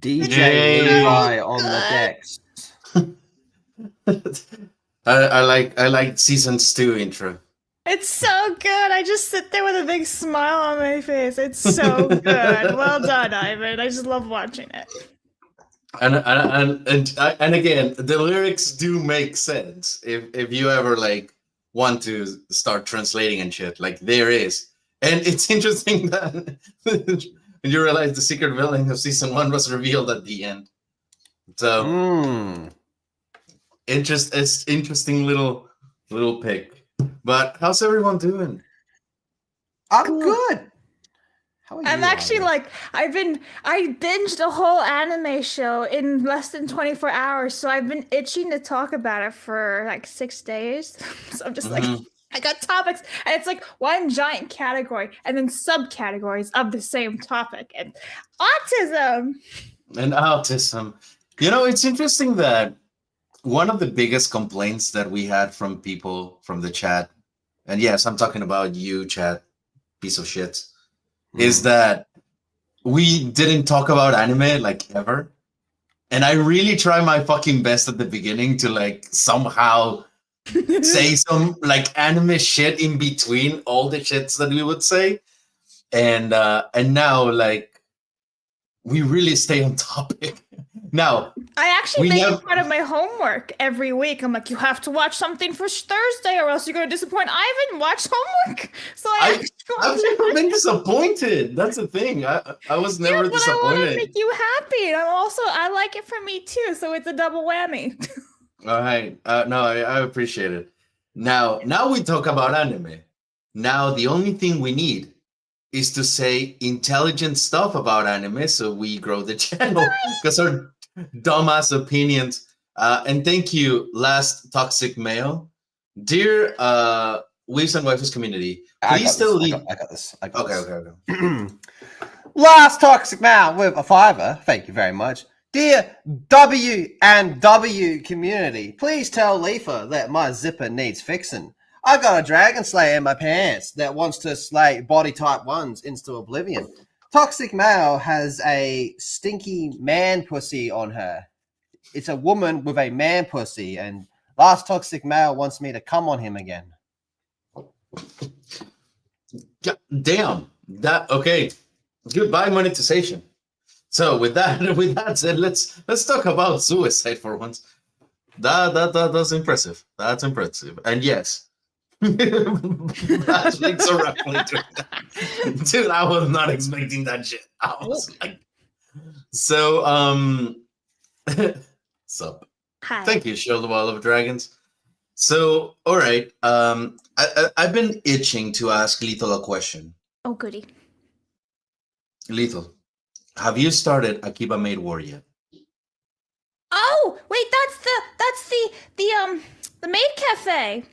DJ Levi on the decks. I like seasons 2 intro. It's so good. I just sit there with a big smile on my face. It's so good. Well done, Ivan. I just love watching it. And again, the lyrics do make sense if you ever like want to start translating and shit. Like there is, and it's interesting that you realize the secret villain of season 1 was revealed at the end. So it's interesting little pick. But how's everyone doing? I'm good. How are you? I'm actually like I binged a whole anime show in less than 24 hours, so I've been itching to talk about it for like 6 days. So I'm just like I got topics, and it's like one giant category and then subcategories of the same topic. And autism. You know, it's interesting that one of the biggest complaints that we had from people from the chat, and yes, I'm talking about you, chat, piece of shit, is that we didn't talk about anime like ever. And I really try my fucking best at the beginning to like somehow say some like anime shit in between all the shits that we would say. And now like we really stay on topic. Now, I actually make it part of my homework every week. I'm like, you have to watch something for Thursday or else you're going to disappoint Ivan. Watch homework. So I've never been disappointed. That's the thing. I was never disappointed. I want to make you happy. And I like it for me too. So it's a double whammy. All right. No, I appreciate it. Now we talk about anime. Now the only thing we need is to say intelligent stuff about anime so we grow the channel because our dumbass opinions. And thank you, last toxic male. Dear Weaves and Waifus community, please still leave. I got this. Okay. Last toxic male with a $5. Thank you very much. Dear W and W community, please tell Leafa that my zipper needs fixing. I got a dragon slayer in my pants that wants to slay body type 1s into oblivion. Toxic male has a stinky man pussy on her. It's a woman with a man pussy, and last toxic male wants me to come on him again. Damn. That okay. Goodbye monetization. So with that said, let's talk about suicide for once. That's impressive. That's impressive. And yes. That's like so roughly dude, I was not expecting that shit. I was like, so sup. Hi. Thank you, Show the Wall of Dragons. So, all right. I've been itching to ask Lethal a question. Oh, goody. Lethal, have you started Akiba Maid War yet? Oh, wait, that's the Maid Cafe.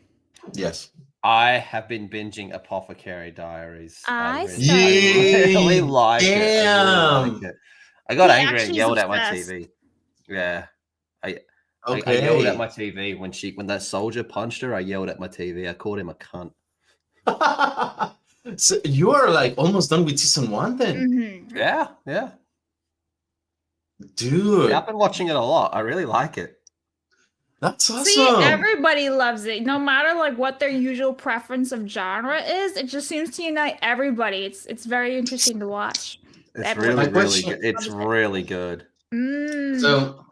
Yes. I have been binging Apothecary Diaries. I really like it. I got He angry and actually yelled is at my obsessed. TV. Yeah. I Okay. yelled at my TV when that soldier punched her. I yelled at my TV. I called him a cunt. So you are like almost done with season 1 then? Mm-hmm. Yeah. Dude. Yeah, I've been watching it a lot. I really like it. That's awesome. See, everybody loves it. No matter like what their usual preference of genre is, it just seems to unite everybody. It's very interesting to watch. It's Everyone really good. It's loves it. really good. So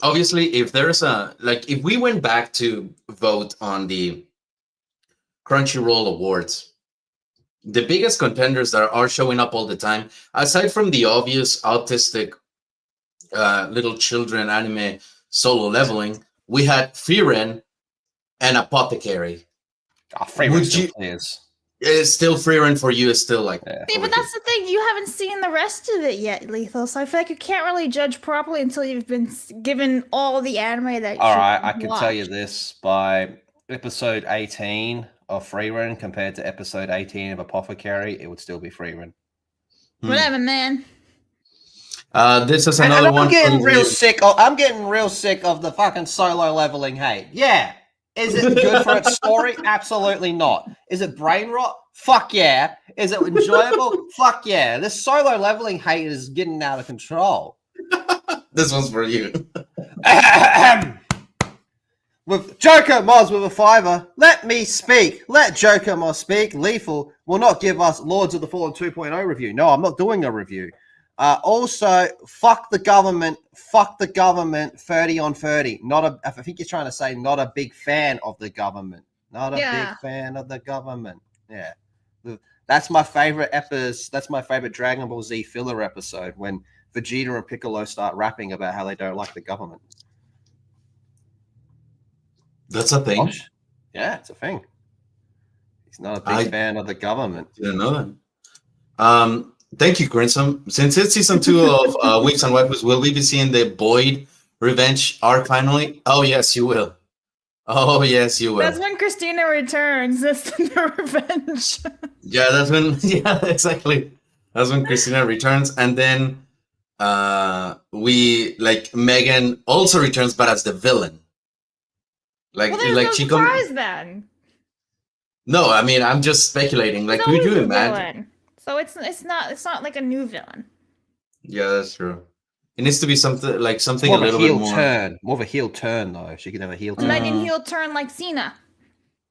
obviously, if there's if we went back to vote on the Crunchyroll Awards, the biggest contenders that are showing up all the time, aside from the obvious autistic little children anime Solo Leveling, we had Frieren and Apothecary. Oh, Frieren still clears. Is still Frieren for you? Is still like See, but that's the thing. You haven't seen the rest of it yet, Lethal. So I feel like you can't really judge properly until you've been given all the anime that. All right, I can tell you this: by episode 18 of Frieren compared to episode 18 of Apothecary, it would still be Frieren. Whatever, man. This is another one. I'm getting real sick of the fucking Solo Leveling hate. Yeah. Is it good for its story? Absolutely not. Is it brain rot? Fuck yeah. Is it enjoyable? Fuck yeah. This Solo Leveling hate is getting out of control. This one's for you. With Joker Moz with a $5. Let me speak. Let Joker Moz speak. Lethal will not give us Lords of the Fallen 2.0 review. No, I'm not doing a review. Also, fuck the government. Fuck the government. 30 on 30. I think you're trying to say not a big fan of the government. Not a big fan of the government. Yeah, that's my favorite episode. That's my favorite Dragon Ball Z filler episode when Vegeta and Piccolo start rapping about how they don't like the government. That's a thing. Yeah, it's a thing. He's not a big fan of the government. Didn't know that. Thank you, Grinsom. Since it's season 2 of Weeps and Waifus, will we be seeing the Boyd revenge arc finally? Oh, yes, you will. Oh, yes, you will. That's when Christina returns. That's the revenge. Yeah, that's when. Yeah, exactly. That's when Christina returns, and then Megan also returns, but as the villain. She comes then. No, I mean I'm just speculating. Like, who do you imagine? So it's not like a new villain. Yeah, that's true. It needs to be something a little bit more turn. More of a heel turn though. She could have a heel turn. Like a heel turn like Cena.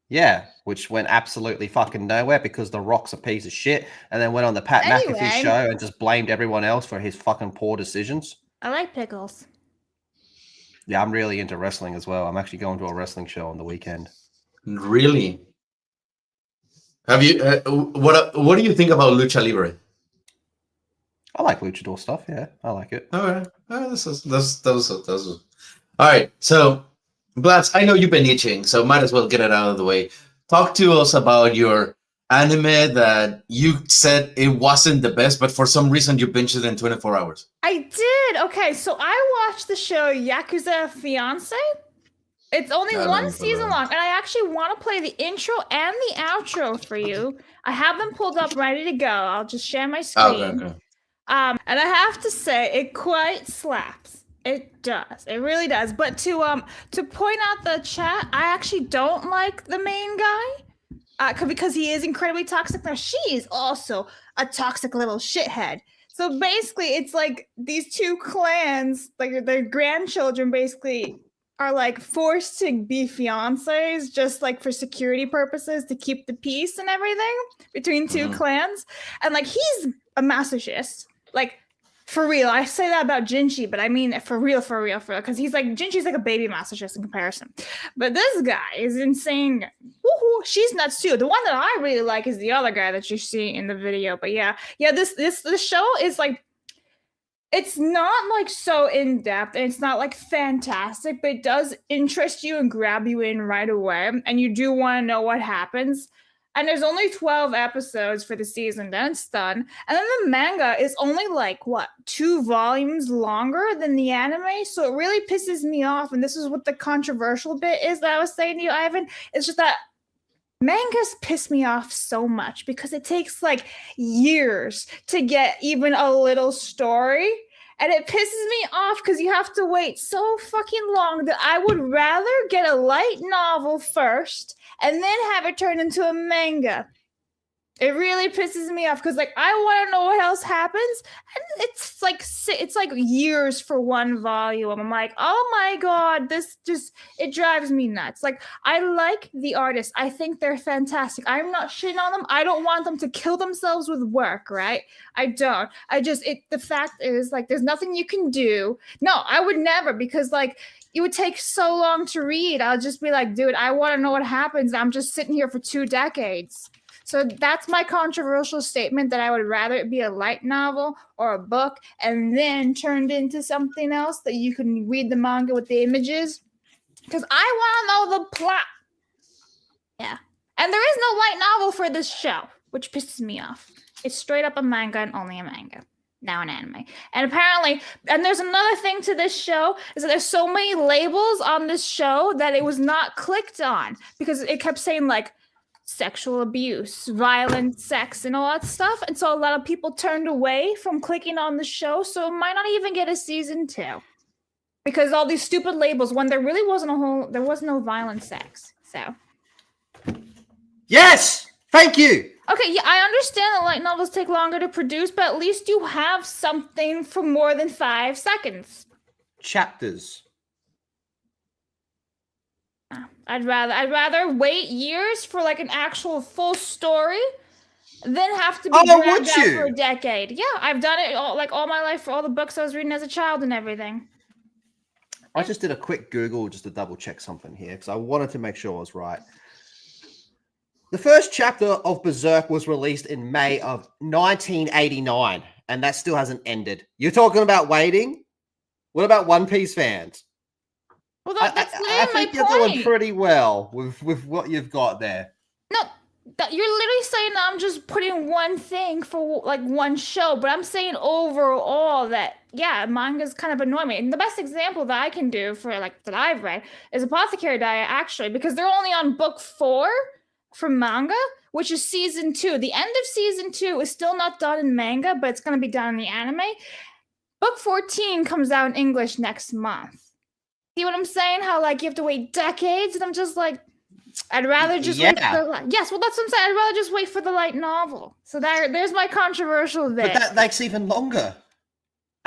Yeah, which went absolutely fucking nowhere because The Rock's a piece of shit, and then went on the Pat McAfee show and just blamed everyone else for his fucking poor decisions. I like pickles. Yeah, I'm really into wrestling as well. I'm actually going to a wrestling show on the weekend. Really? Have you? What do you think about Lucha Libre? I like luchador stuff. Yeah, I like it. All right. All right. So, Blabs, I know you've been itching, so might as well get it out of the way. Talk to us about your anime that you said it wasn't the best, but for some reason you binged it in 24 hours. I did. Okay, so I watched the show Yakuza Fiance. It's only one season long, and I actually want to play the intro and the outro for you. I have them pulled up ready to go. I'll just share my screen. Okay. And I have to say, it quite slaps. It does. It really does. But to point out the chat, I actually don't like the main guy because he is incredibly toxic. Now, she is also a toxic little shithead. So basically, it's like these two clans, like their grandchildren basically are like forced to be fiancés just like for security purposes to keep the peace and everything between two clans. And like he's a masochist. Like for real. I say that about Jinchi, but I mean for real, because he's like Jinchi's like a baby masochist in comparison. But this guy is insane. Woohoo, she's nuts too. The one that I really like is the other guy that you see in the video. But yeah, this show is like, it's not like so in depth and it's not like fantastic, but it does interest you and grab you in right away. And you do want to know what happens. And there's only 12 episodes for the season, then it's done. And then the manga is only like, 2 volumes longer than the anime? So it really pisses me off. And this is what the controversial bit is that I was saying to you, Ivan. It's just that mangas piss me off so much because it takes like years to get even a little story. And it pisses me off because you have to wait so fucking long that I would rather get a light novel first and then have it turned into a manga. It really pisses me off because, like, I want to know what else happens, and it's like years for one volume. I'm like, oh my god, this just it drives me nuts. Like, I like the artists. I think they're fantastic. I'm not shitting on them. I don't want them to kill themselves with work, right? I don't. The fact is, like, there's nothing you can do. No, I would never, because, like, it would take so long to read. I'll just be like, dude, I want to know what happens. I'm just sitting here for 2 decades. So that's my controversial statement, that I would rather it be a light novel or a book and then turned into something else that you can read the manga with the images. Because I want to know the plot. Yeah. And there is no light novel for this show, which pisses me off. It's straight up a manga and only a manga. Now an anime. And apparently, and there's another thing to this show, is that there's so many labels on this show that it was not clicked on. Because it kept saying, like, sexual abuse, violent sex, and all that stuff. And so a lot of people turned away from clicking on the show, so it might not even get a season 2. Because all these stupid labels, when there really wasn't there was no violent sex. So. Yes! Thank you! Okay, yeah, I understand that light novels take longer to produce, but at least you have something for more than 5 seconds. Chapters. I'd rather wait years for, like, an actual full story than have to be dragged out for a decade. Yeah, I've done it all my life for all the books I was reading as a child and everything. I just did a quick Google just to double check something here because I wanted to make sure I was right. The first chapter of Berserk was released in May of 1989, and that still hasn't ended. You're talking about waiting? What about One Piece fans? Well, that's I think you're doing pretty well with what you've got there. No, you're literally saying that I'm just putting one thing for, like, one show, but I'm saying overall that, yeah, manga's kind of annoying me. And the best example that I can do for, like, that I've read is Apothecary Diet, actually, because they're only on book 4 for manga, which is season 2. The end of season 2 is still not done in manga, but it's going to be done in the anime. Book 14 comes out in English next month. See what I'm saying? How, like, you have to wait decades? And I'm just like, I'd rather just wait for the... Yes, well, that's what I'm saying. I'd rather just wait for the light novel. So there's my controversial bit. But that takes even longer.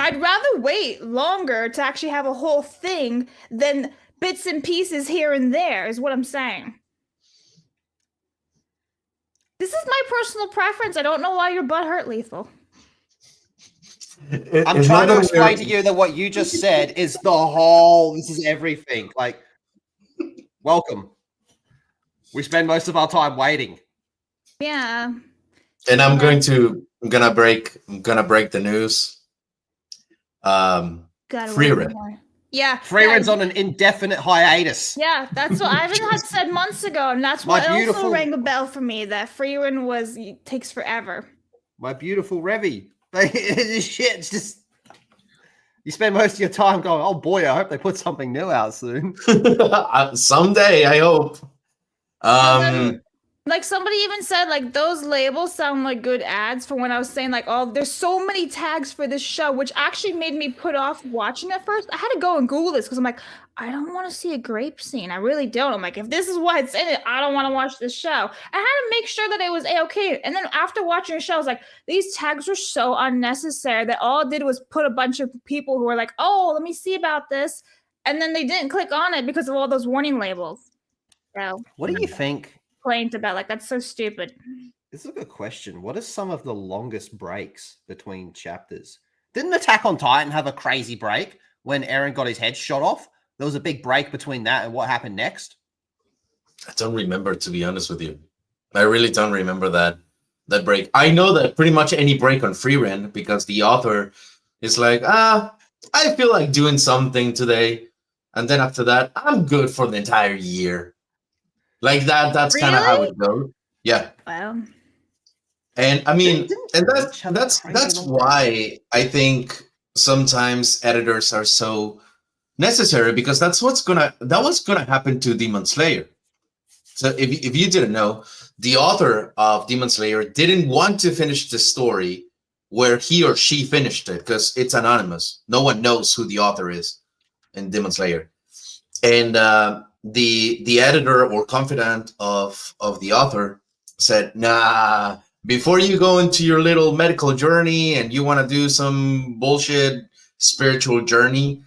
I'd rather wait longer to actually have a whole thing than bits and pieces here and there, is what I'm saying. This is my personal preference. I don't know why your butt hurt, Lethal. I'm trying to explain to you that what you just said is this is everything. Like, welcome. We spend most of our time waiting. Yeah. And I'm gonna break the news. Frieren. Yeah. Frieren's on an indefinite hiatus. Yeah, that's what Ivan had said months ago, and that's what also rang a bell for me, that Frieren takes forever. My beautiful Revy. Shit, it's just you spend most of your time going, oh boy, I hope they put something new out soon. Someday, I hope. Like, somebody even said, like, those labels sound like good ads for when I was saying, like, oh, there's so many tags for this show, which actually made me put off watching it first. I had to go and Google this because I'm like, I don't want to see a grape scene. I really don't. I'm like, if this is what's in it, I don't want to watch this show. I had to make sure that it was A-okay. And then after watching the show, I was like, these tags were so unnecessary that all it did was put a bunch of people who were like, oh, let me see about this. And then they didn't click on it because of all those warning labels. So, what do you think? Complaint about, like, that's so stupid. This is a good question. What are some of the longest breaks between chapters? Didn't Attack on Titan have a crazy break when Eren got his head shot off? There was a big break between that and what happened next. I don't remember, to be honest with you. I really don't remember that break. I know that pretty much any break on Frieren, because the author is like, I feel like doing something today, and then after that, I'm good for the entire year. Like that's kind of how it goes. Yeah. Wow. And I mean, and that's why I think sometimes editors are so necessary, because that was gonna happen to Demon Slayer. So if you didn't know, the author of Demon Slayer didn't want to finish the story where he or she finished it, because it's anonymous. No one knows who the author is in Demon Slayer. And the editor or confidant of the author said, nah, before you go into your little medical journey and you want to do some bullshit spiritual journey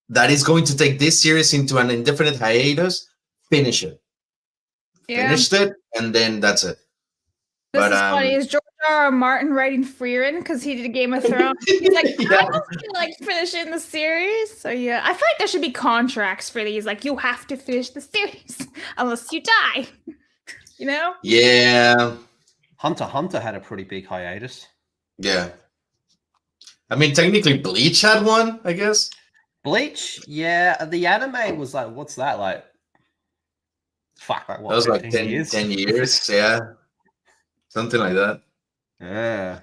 that is going to take this series into an indefinite hiatus, finish it. Yeah. Finished it, and then that's it. This But is funny. Is George R. R. Martin writing Frieren because he did Game of Thrones? He's like, Yeah. I don't feel like finishing the series. So yeah, I feel like there should be contracts for these. Like, you have to finish the series unless you die. You know? Yeah. Hunter x Hunter had a pretty big hiatus. Yeah. I mean, technically, Bleach had one, I guess. Bleach, yeah. The anime was like, what's that like? Fuck, like what? That was like 10 10 years. 10 years, yeah. Something like that. Yeah.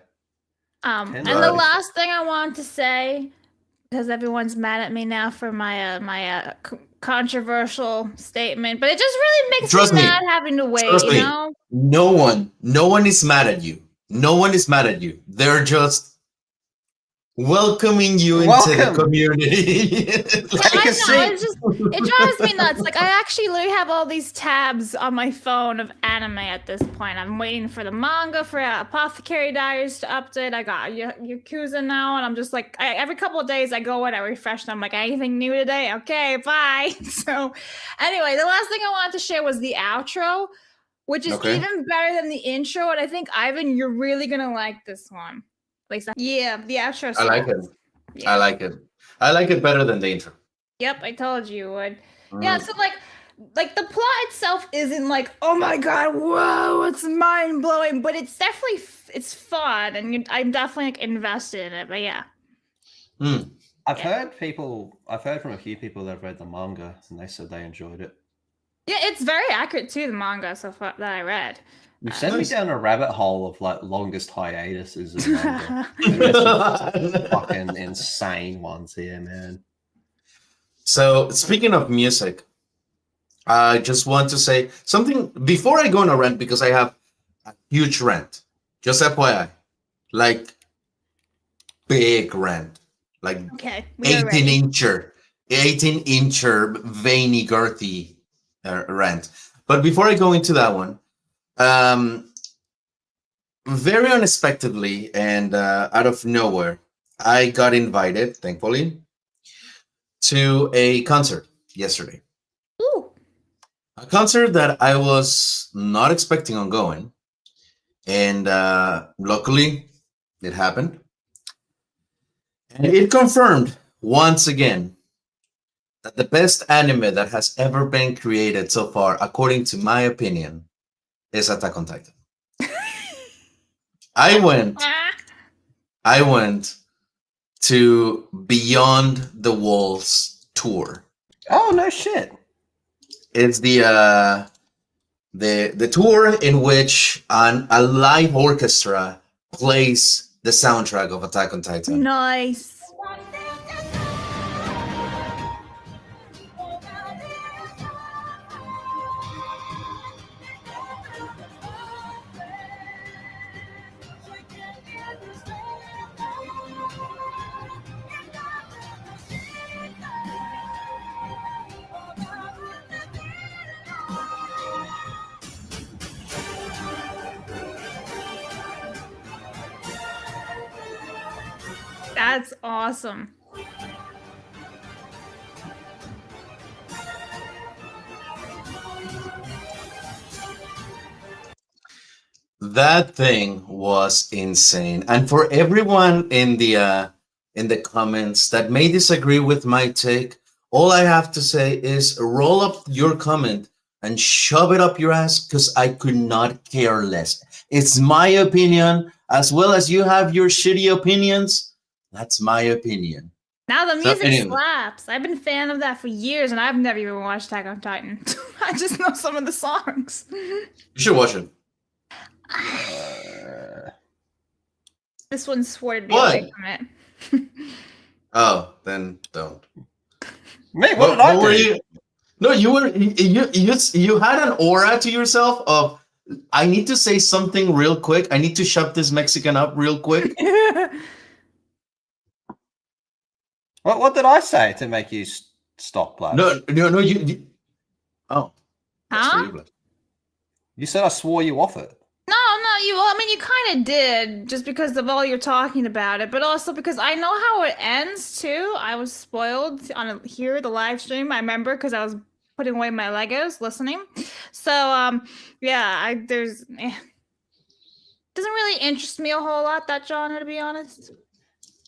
And the last thing I want to say, because everyone's mad at me now for my controversial statement, but it just really makes me mad having to wait. You know, no one is mad at you. No one is mad at you. They're just welcoming you into the community. Like I know, it drives me nuts. Like, I actually literally have all these tabs on my phone of anime at this point. I'm waiting for the manga for Apothecary Diaries to update. I got Yakuza now, and I'm just like, every couple of days I go and I refresh, and I'm like, anything new today? Okay, bye. So anyway, the last thing I wanted to share was the outro, which is even better than the intro. And I think, Ivan, you're really gonna like this one. Yeah, the outro. I like it. Yeah. I like it. I like it better than the intro. Yep, I told you would. Yeah, so like the plot itself isn't like, oh my god, whoa, it's mind blowing, but it's definitely it's fun, and I'm definitely like invested in it. But yeah, I've heard from a few people that have read the manga, and they said they enjoyed it. Yeah, it's very accurate to the manga so far that I read. You sent me down a rabbit hole of like longest hiatuses in manga. There's some fucking insane ones here, man. So speaking of music, I just want to say something before I go on a rant, because I have a huge rant. Just FYI, like big rant, like 18-incher veiny girthy rant. But before I go into that one, very unexpectedly and out of nowhere, I got invited, thankfully, to a concert yesterday. Ooh. A concert that I was not expecting on going, and luckily it happened, and it confirmed once again that the best anime that has ever been created so far, according to my opinion, is Attack on Titan. I went to Beyond the Walls tour. Oh no shit! It's the tour in which a live orchestra plays the soundtrack of Attack on Titan. Nice. That's awesome. That thing was insane. And for everyone in the comments that may disagree with my take, all I have to say is roll up your comment and shove it up your ass, because I could not care less. It's my opinion, as well as you have your shitty opinions. That's my opinion. Now the music slaps. I've been a fan of that for years, and I've never even watched Attack on Titan. I just know some of the songs. You should watch it. This one swore to be away from it. Oh, then don't. Mate, what did I do? No, you had an aura to yourself of, I need to say something real quick. I need to shut this Mexican up real quick. What did I say to make you stop, Black? No, you oh. Huh? You said I swore you off it. No, you kind of did just because of all you're talking about it, but also because I know how it ends too. I was spoiled on here the live stream. I remember because I was putting away my Legos, listening. So yeah, doesn't really interest me a whole lot, that genre, to be honest.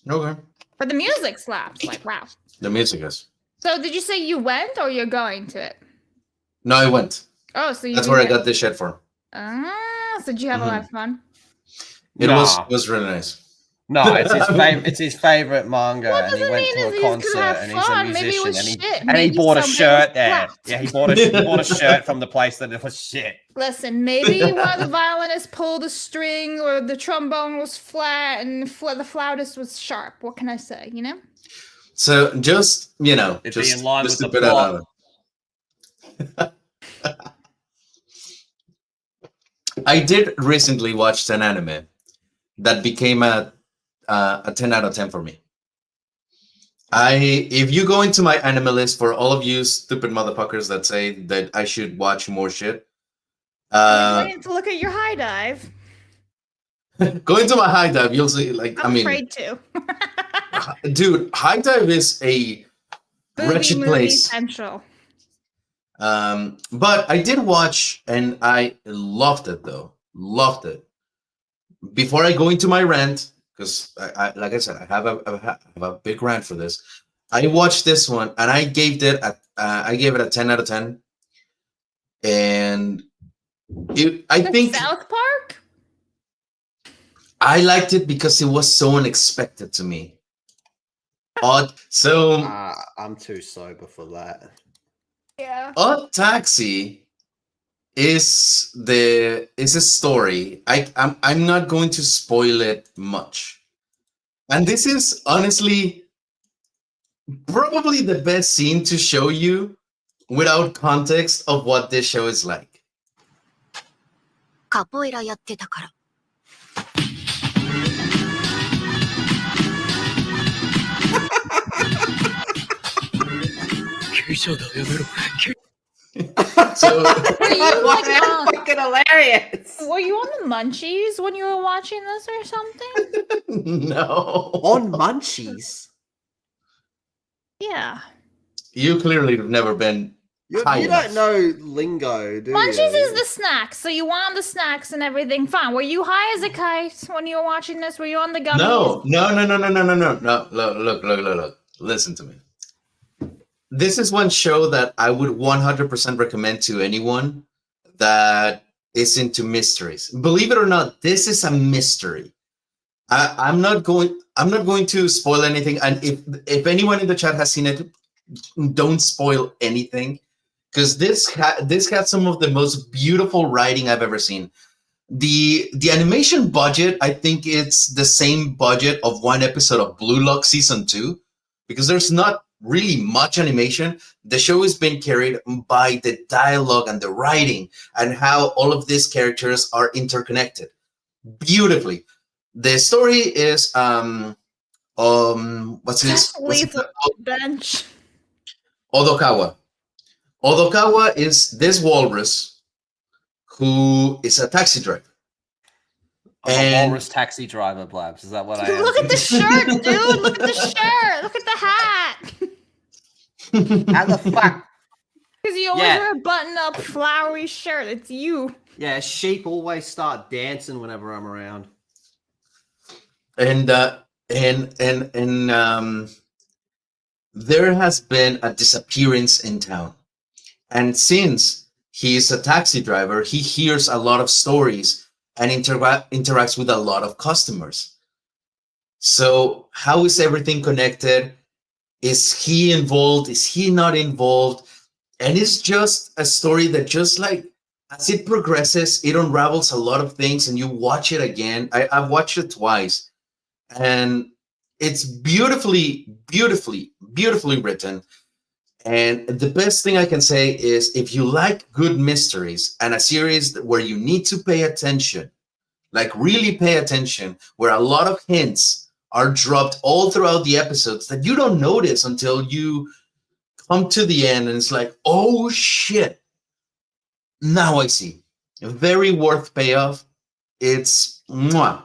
Okay. But the music slaps. Like, wow. The music is. So did you say you went or you're going to it? No, I went. Oh, so that's where I got this shit from. So did you have a lot of fun? It was really nice. No, it's his favorite manga, What and he went to a concert, and he's a musician, and he bought a shirt there. Yeah, he bought a shirt from the place that it was shit. Listen, maybe one of the violinists pulled a string, or the trombone was flat, and the flautist was sharp. What can I say? You know. So just It'd be in line with the plot. I did recently watch an anime that became a 10 out of 10 for me. If you go into my anime list, for all of you stupid motherfuckers that say that I should watch more shit, I'm waiting to look at your high dive. Go into my high dive, you'll see. I'm afraid to. Dude, high dive is a wretched place. Central. But I did watch, and I loved it though. Loved it. Before I go into my rant, because I like I said, I have a big rant for this. I watched this one, and I gave it a 10 out of 10. And I think South Park. I liked it because it was so unexpected to me. Odd. So I'm too sober for that. Yeah. Odd Taxi is a story. I'm not going to spoil it much. And this is honestly probably the best scene to show you without context of what this show is like. カポエラやってたから。So fucking hilarious. Were you on the munchies when you were watching this or something? No. On munchies? Yeah. You clearly have never been. You don't know lingo, do you? Munchies is the snacks, so you want the snacks and everything. Fine. Were you high as a kite when you were watching this? Were you on the gummies? No. Look. Listen to me. This is one show that I would 100% recommend to anyone that is into mysteries. Believe it or not, this is a mystery. I'm not going to spoil anything. And if anyone in the chat has seen it, don't spoil anything, because this had some of the most beautiful writing I've ever seen. The animation budget, I think it's the same budget of one episode of Blue Lock season 2, because there's not really much animation. The show has been carried by the dialogue and the writing and how all of these characters are interconnected beautifully. The story is what's his bench? Odokawa. Odokawa is this walrus who is a taxi driver. A walrus taxi driver, Blabs. Is that what I am? Look at the shirt, dude. Look at the shirt. Look at the hat. How the fuck? Because you always wear a button-up, flowery shirt. It's you. Yeah, sheep always start dancing whenever I'm around. And there has been a disappearance in town. And since he is a taxi driver, he hears a lot of stories and interacts with a lot of customers. So how is everything connected? Is he involved? Is he not involved? And it's just a story that, just like as it progresses, it unravels a lot of things, and you watch it again. I've watched it twice, and it's beautifully written. And the best thing I can say is, if you like good mysteries and a series where you need to pay attention, like really pay attention, where a lot of hints are dropped all throughout the episodes that you don't notice until you come to the end, and it's like, oh shit, now I see. Very worth payoff. It's mwah,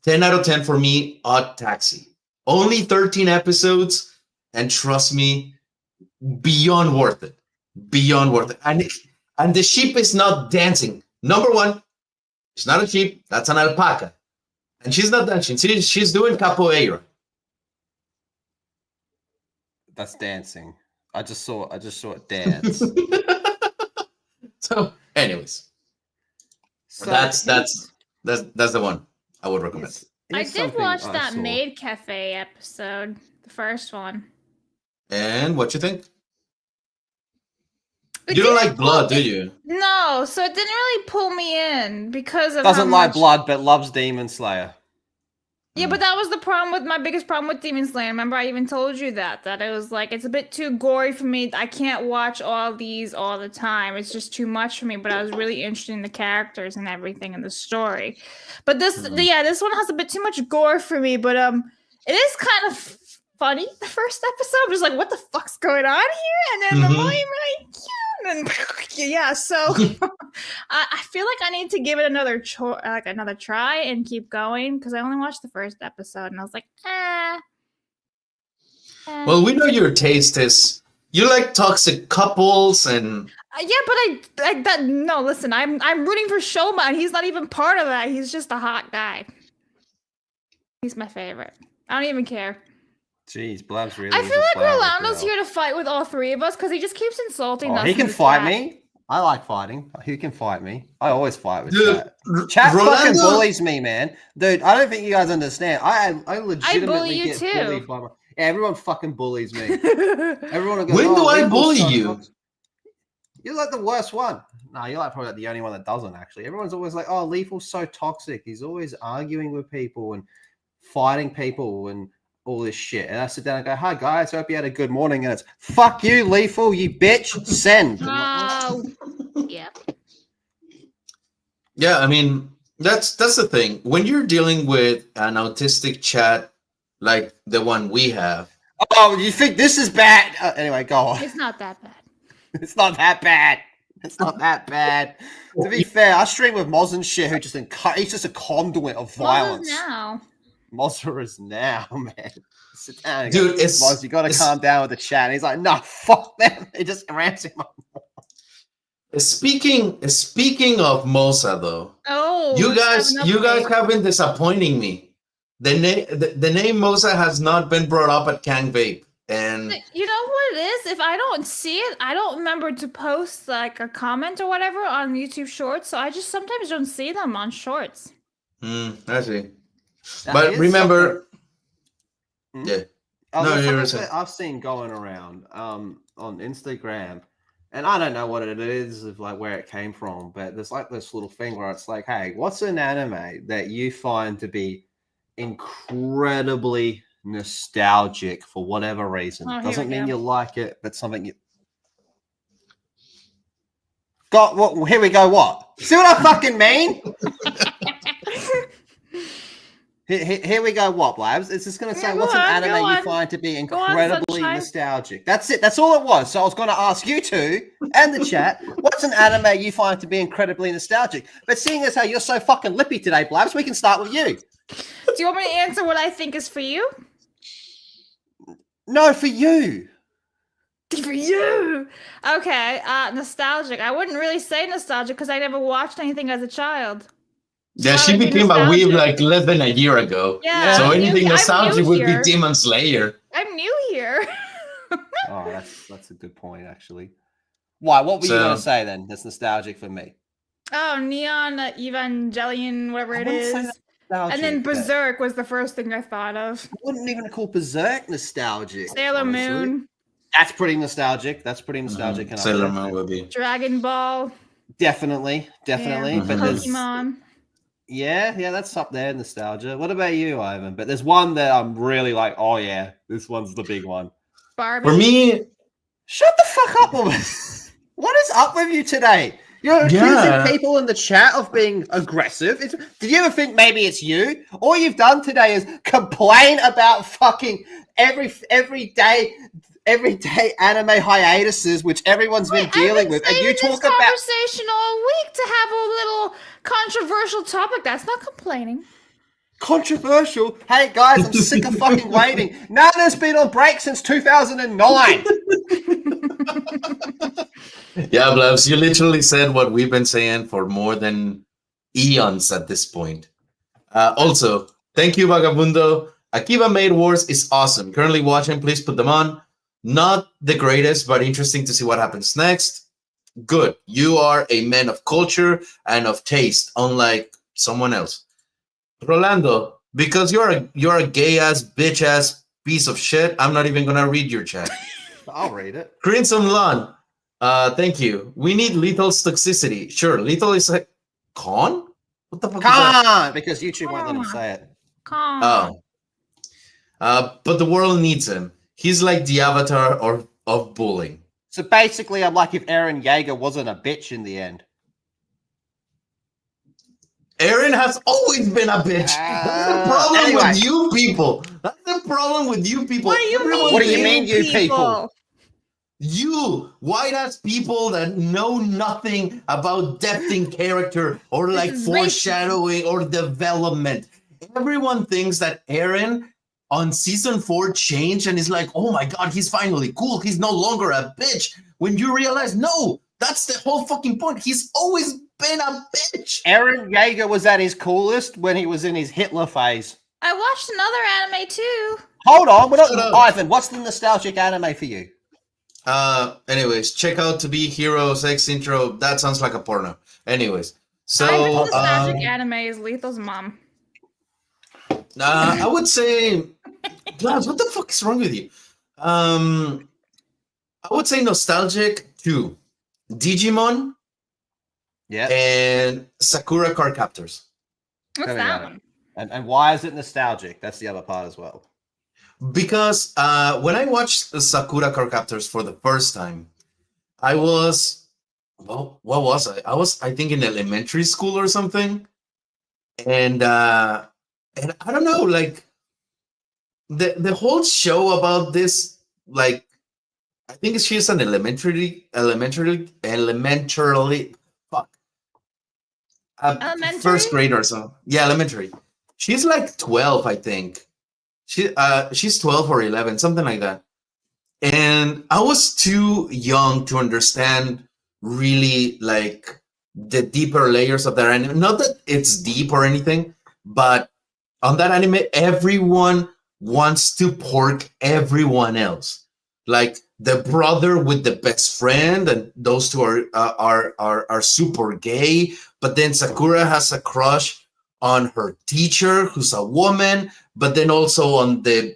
10 out of 10 for me. Odd Taxi. Only 13 episodes, and trust me, beyond worth it. Beyond worth it. And the sheep is not dancing. Number one, it's not a sheep. That's an alpaca. And she's not dancing. She's doing capoeira. That's dancing. I just saw it dance. So, anyways, So that's the one I would recommend. I did watch that Maid Cafe episode, the first one. And what you think? You don't like blood, do you? No, so it didn't really pull me in because of doesn't like blood, but loves Demon Slayer. Yeah, but that was the problem with my biggest problem with Demon Slayer. Remember, I even told you that it was like it's a bit too gory for me. I can't watch all these all the time. It's just too much for me. But I was really interested in the characters and everything in the story. But this one has a bit too much gore for me. But it is kind of funny. The first episode I'm just like, what the fuck's going on here? And then the boy like, and yeah, so I feel like I need to give it another try and keep going because I only watched the first episode and I was like, Well, we know your taste is you like toxic couples and yeah, but no. Listen, I'm rooting for Shoma and he's not even part of that. He's just a hot guy. He's my favorite. I don't even care. Jeez, Blab's really. I feel like Rolando's here to fight with all three of us because he just keeps insulting us. He can fight me. I like fighting. Who can fight me? I always fight with Chat. Chat fucking bullies me, man. Dude, I don't think you guys understand. I legitimately get bullied by my... Yeah, everyone fucking bullies me. Everyone goes, when do I bully you? You're like the worst one. No, you're like probably the only one that doesn't, actually. Everyone's always like, oh, Lethal's so toxic. He's always arguing with people and fighting people and all this shit. And I sit down and go, hi guys, hope you had a good morning. And it's fuck you, Lethal, you bitch. Send. Yeah. Yeah, I mean, that's the thing. When you're dealing with an autistic chat like the one we have. Oh, you think this is bad? Anyway, go on. It's not that bad. It's not that bad. It's not that bad. To be fair, I stream with Moz and shit who he's just a conduit of violence. Mozza is now, man. Sit down, dude. Moz, you got to calm down with the chat. And he's like, no, fuck them. He just rants him up. Speaking of Moza, though, you guys have been disappointing me. The name Moza has not been brought up at Kang Vape, and you know what it is. If I don't see it, I don't remember to post like a comment or whatever on YouTube Shorts. So I just sometimes don't see them on Shorts. I see. But remember, yeah. I've seen going around on Instagram, and I don't know what it is of like where it came from, but there's like this little thing where it's like, hey, what's an anime that you find to be incredibly nostalgic for whatever reason? Doesn't mean you like it, but something you got. What? Here we go. What? See what I fucking mean? Here we go. What, Blabs? It's just going to say, what's an anime you find to be incredibly nostalgic? That's it. That's all it was. So I was going to ask you two and the chat, what's an anime you find to be incredibly nostalgic? But seeing as how you're so fucking lippy today, Blabs, we can start with you. Do you want me to answer what I think is for you? No, for you. For you. Okay. Nostalgic. I wouldn't really say nostalgic because I never watched anything as a child. Yeah, she became a weeb like less than a year ago. Yeah, so anything nostalgic would be Demon Slayer. I'm new here. Oh, that's a good point, actually. Why? What were you going to say then? That's nostalgic for me. Oh, Neon Evangelion, whatever it is. And then Berserk was the first thing I thought of. I wouldn't even call Berserk nostalgic. Sailor Moon. That's pretty nostalgic. Sailor Moon would be. Dragon Ball. Definitely. Yeah. But Pokemon. Yeah, that's up there, nostalgia. What about you, Ivan? But there's one that I'm really like, oh yeah, this one's the big one. Barbie. For me, shut the fuck up, woman. What is up with you today? You're accusing people in the chat of being aggressive. Did you ever think maybe it's you? All you've done today is complain about fucking every day, everyday anime hiatuses, which everyone's been dealing with, and you talk about conversation all week to have a little controversial topic. That's not complaining. Controversial? Hey guys, I'm sick of fucking waiting. Nana's been on break since 2009. Yeah, Blabs, you literally said what we've been saying for more than eons at this point. Also, thank you, Vagabundo. Akiba Maid Wars is awesome. Currently watching, please put them on. Not the greatest, but interesting to see what happens next. Good. You are a man of culture and of taste, unlike someone else. Rolando, because you're a gay ass bitch ass piece of shit, I'm not even gonna read your chat. I'll read it. Crimson Lawn, thank you. We need Lethal's toxicity. Sure, Lethal is a con? What the fuck is that? Because YouTube won't let him say it. Oh. But the world needs him. He's like the avatar of bullying. So basically, I'm like if Eren Yeager wasn't a bitch in the end. Eren has always been a bitch. That's the problem with you people. That's the problem with you people. What do you mean? What do you mean, you people? You white-ass people that know nothing about depth in character or like foreshadowing or development. Everyone thinks that Eren on season 4 changed and is like, oh my god, he's finally cool. He's no longer a bitch. When you realize, no, that's the whole fucking point. He's always been a bitch. Eren Yeager was at his coolest when he was in his Hitler phase. I watched another anime too. Hold on, Ivan, what's the nostalgic anime for you? Anyways, check out To Be Hero sex intro. That sounds like a porno. Anyways, so Ivan's nostalgic anime is Lethal's mom. I would say, Glass, what the fuck is wrong with you? I would say nostalgic to Digimon, and Sakura Card Captors. What's that one? And why is it nostalgic? That's the other part as well. Because when I watched the Sakura Card Captors for the first time, I was, well, what was I? I was, I think, in elementary school or something, and I don't know, like the whole show about this, like, I think she's an elementary, fuck, first grade or so. Yeah, elementary. She's like 12, I think. She's 12 or 11, something like that. And I was too young to understand really like the deeper layers of that anime. Not that it's deep or anything, but on that anime, everyone wants to pork everyone else. Like the brother with the best friend, and those two are super gay. But then Sakura has a crush on her teacher, who's a woman, but then also on the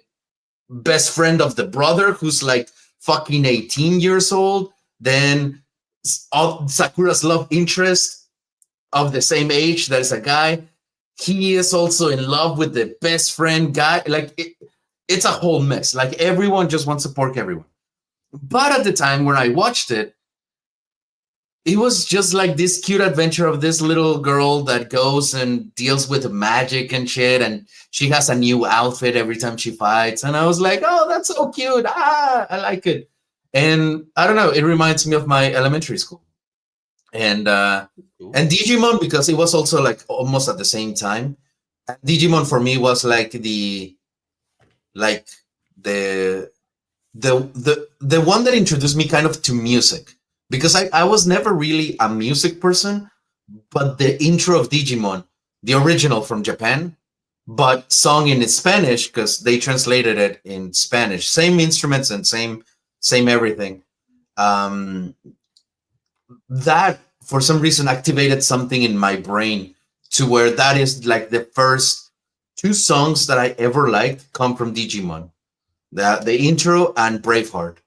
best friend of the brother, who's like fucking 18 years old. Then Sakura's love interest of the same age, that is a guy. He is also in love with the best friend guy. Like it's a whole mess. Like everyone just wants to pork everyone. But at the time when I watched it, it was just like this cute adventure of this little girl that goes and deals with magic and shit, and she has a new outfit every time she fights. And I was like, oh, that's so cute. I like it. And I don't know, it reminds me of my elementary school. And Digimon, because it was also like almost at the same time. Digimon for me was like the one that introduced me kind of to music. Because I was never really a music person, but the intro of Digimon, the original from Japan, but sung in Spanish because they translated it in Spanish. Same instruments and same everything. That, for some reason, activated something in my brain to where that is like the first 2 songs that I ever liked come from Digimon. The intro and Braveheart.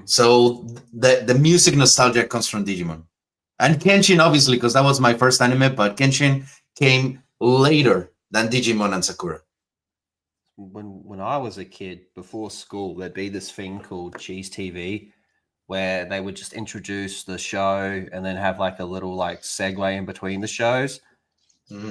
So the music nostalgia comes from Digimon. And Kenshin, obviously, because that was my first anime, but Kenshin came later than Digimon and Sakura. When I was a kid, before school, there'd be this thing called Cheese TV, where they would just introduce the show and then have like a little like segue in between the shows.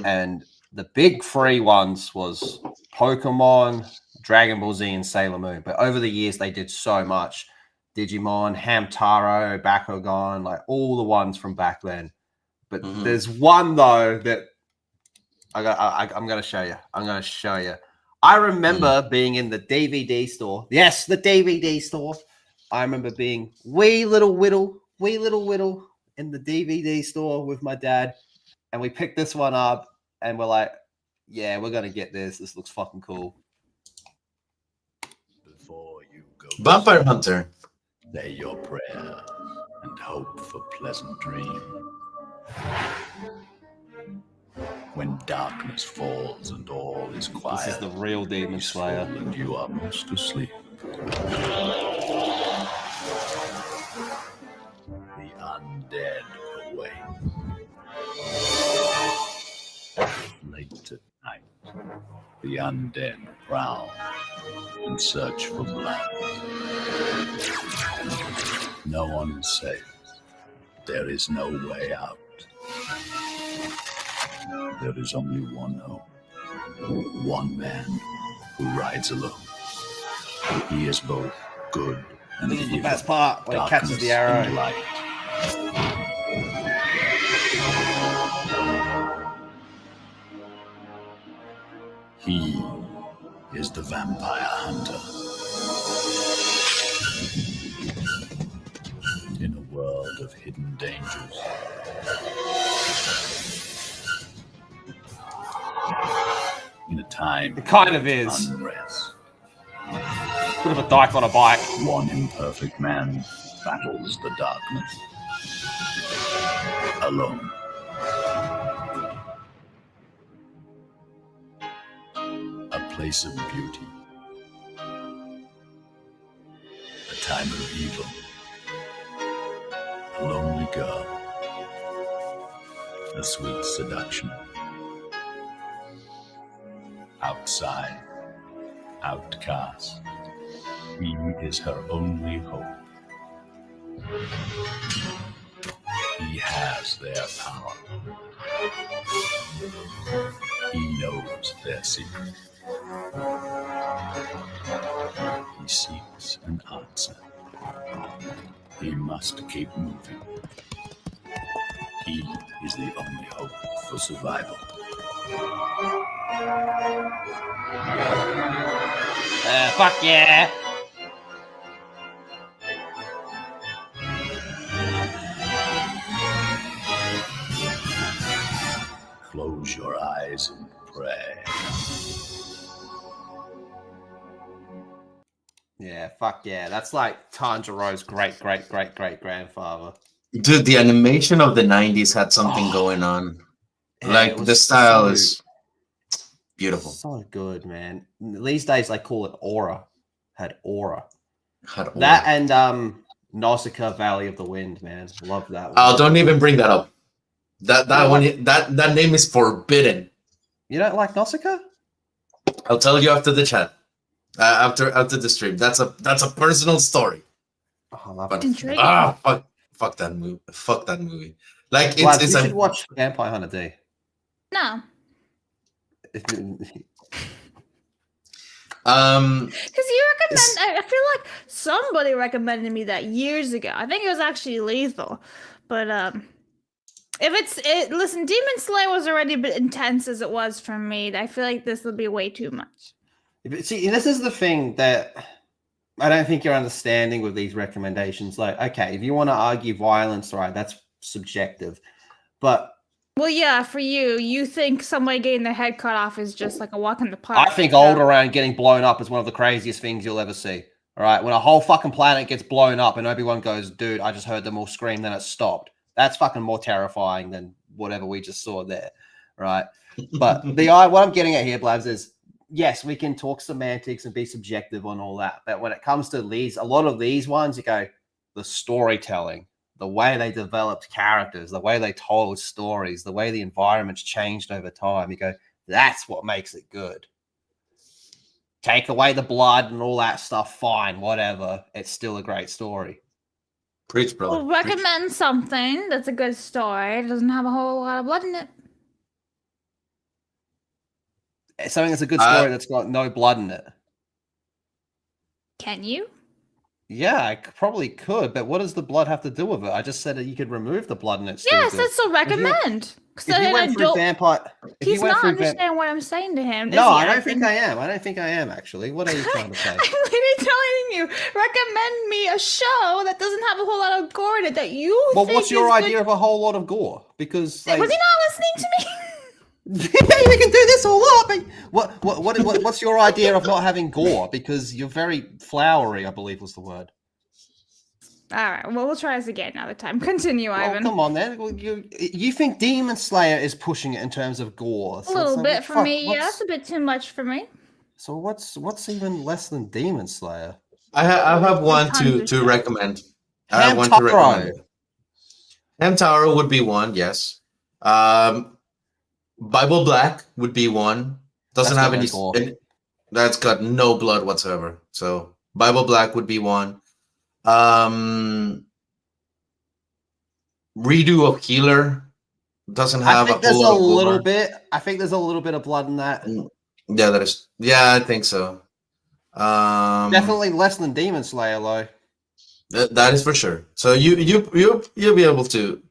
And the big 3 ones was Pokemon, Dragon Ball Z, and Sailor Moon. But over the years, they did so much. Digimon, Hamtaro, Bakugan, like all the ones from back then. But there's one though that I'm going to show you. I'm going to show you. I remember being in the DVD store. Yes, the DVD store. I remember being wee little whittle in the DVD store with my dad. And we picked this one up and we're like, yeah, we're going to get this. This looks fucking cool. Before you go Vampire Hunter. Say your prayer and hope for pleasant dreams. When darkness falls and all is quiet, this is the real Demon Slayer. And you are most asleep. The undead awake. Late at night, the undead prowl and search for blood. No one is safe. There is no way out. There is only one hope. One man who rides alone. He is both good and This is the evil. best part when it catches the arrow. And light. He is the vampire hunter. In a world of hidden dangers, in a time It kind of is. unrest, Bit of a dyke on a bike. one imperfect man battles the darkness alone. A place of beauty, a time of evil, a lonely girl, a sweet seduction. Outside, outcast, he is her only hope. He has their power. He knows their secret. He seeks an answer. He must keep moving. He is the only hope for survival. Fuck yeah. Close your eyes and pray. Yeah, fuck yeah. That's like Tanjiro's great grandfather. Dude, the animation of the 90s had something going on. Yeah, Like, it was the style so- is beautiful. So good, man. These days they call it aura. Had aura. Had all- That and Nausicaa Valley of the Wind, man. Love that one. Oh, don't even bring that up. That one, that name is forbidden. You don't like Nausicaa? I'll tell you after the chat. After the stream. That's a personal story. Oh, I love But it. Intriguing. fuck that movie. Fuck that movie. Like Lads, it's you a should watch Vampire Hunter D. No. Because you recommend, I feel like somebody recommended me that years ago. I think it was actually Lethal. But listen, Demon Slayer was already a bit intense as it was for me. I feel like this will be way too much. See, this is the thing that I don't think you're understanding with these recommendations. Like, okay, if you want to argue violence, right, that's subjective. But Well, yeah, for you think somebody getting their head cut off is just like a walk in the park. I think Alderaan getting blown up is one of the craziest things you'll ever see. All right, when a whole fucking planet gets blown up and Obi-Wan goes, dude, I just heard them all scream, then it stopped. That's fucking more terrifying than whatever we just saw there, right? But what I'm getting at here, Blabs, is yes, we can talk semantics and be subjective on all that. But when it comes to a lot of these ones, you go, the storytelling, the way they developed characters, the way they told stories, the way the environments changed over time, you go, that's what makes it good. Take away the blood and all that stuff, fine, whatever. It's still a great story. Preach, brother. Well, recommend something that's a good story. It doesn't have a whole lot of blood in it. Something that's a good story that's got no blood in it. Can you? Yeah, I probably could, but what does the blood have to do with it? I just said that you could remove the blood and it's still Yes, good. that's so recommend. If you went through vampire, He's not understanding what I'm saying to him. No, I don't think I am. I don't think I am actually. What are you trying to say? I'm literally telling you, recommend me a show that doesn't have a whole lot of gore in it that you. Well, think what's your is idea of a whole lot of gore? Because Was he not listening to me? yeah, we can do this all up. What's your idea of not having gore? Because you're very flowery, I believe was the word. All right, well, we'll try this again another time. Continue, Ivan. Come on, then. Well, you think Demon Slayer is pushing it in terms of gore? A little bit for me, yeah. That's a bit too much for me. So what's even less than Demon Slayer? I have one to recommend. I have one to recommend. Hamtaro would be one, yes. Bible Black would be one. Doesn't have any. That's got no blood whatsoever. So Bible Black would be one. Redo of Healer doesn't have. I think there's a little bit. I think there's a little bit of blood in that. Yeah, that is. Yeah, I think so. Definitely less than Demon Slayer, though. That is for sure. So you'll be able to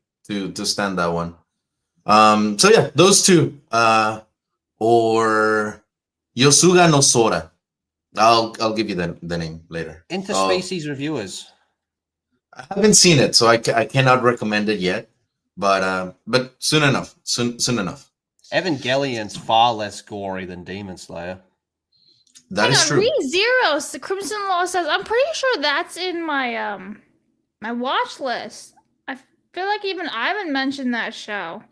stand that one. So yeah, those two. Or Yosuga no Sora. I'll give you the name later. Interspecies reviewers. I haven't seen it, so I cannot recommend it yet. But soon enough. Soon enough. Evangelion's far less gory than Demon Slayer. That is true. ReZeros, the Crimson Law says, I'm pretty sure that's in my my watch list. I feel like even Ivan mentioned that show.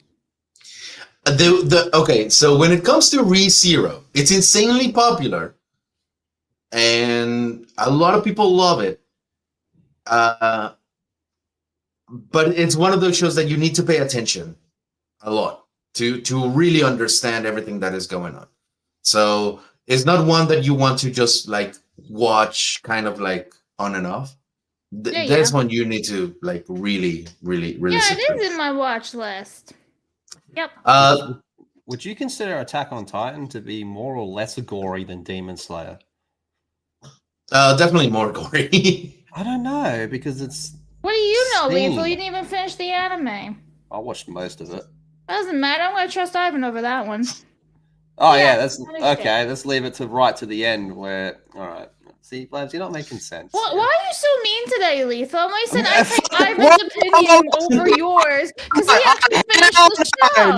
Okay, so when it comes to ReZero, it's insanely popular. And a lot of people love it. But it's one of those shows that you need to pay attention a lot to really understand everything that is going on. So it's not one that you want to just like watch kind of like on and off. That's one you need to like really. Yeah, it is in my watch list. Yep. Would you consider Attack on Titan to be more or less gory than Demon Slayer? Definitely more gory. I don't know, because it's... What do you know, Lethal? You didn't even finish the anime. I watched most of it. Doesn't matter. I'm going to trust Ivan over that one. Oh, yeah, that's... Okay, let's leave it to right to the end where... All right. See, Blabs, you're not making sense. Why are you so mean today, Lethal? I'm only saying I take Ivan's opinion over yours, because he actually finished the show.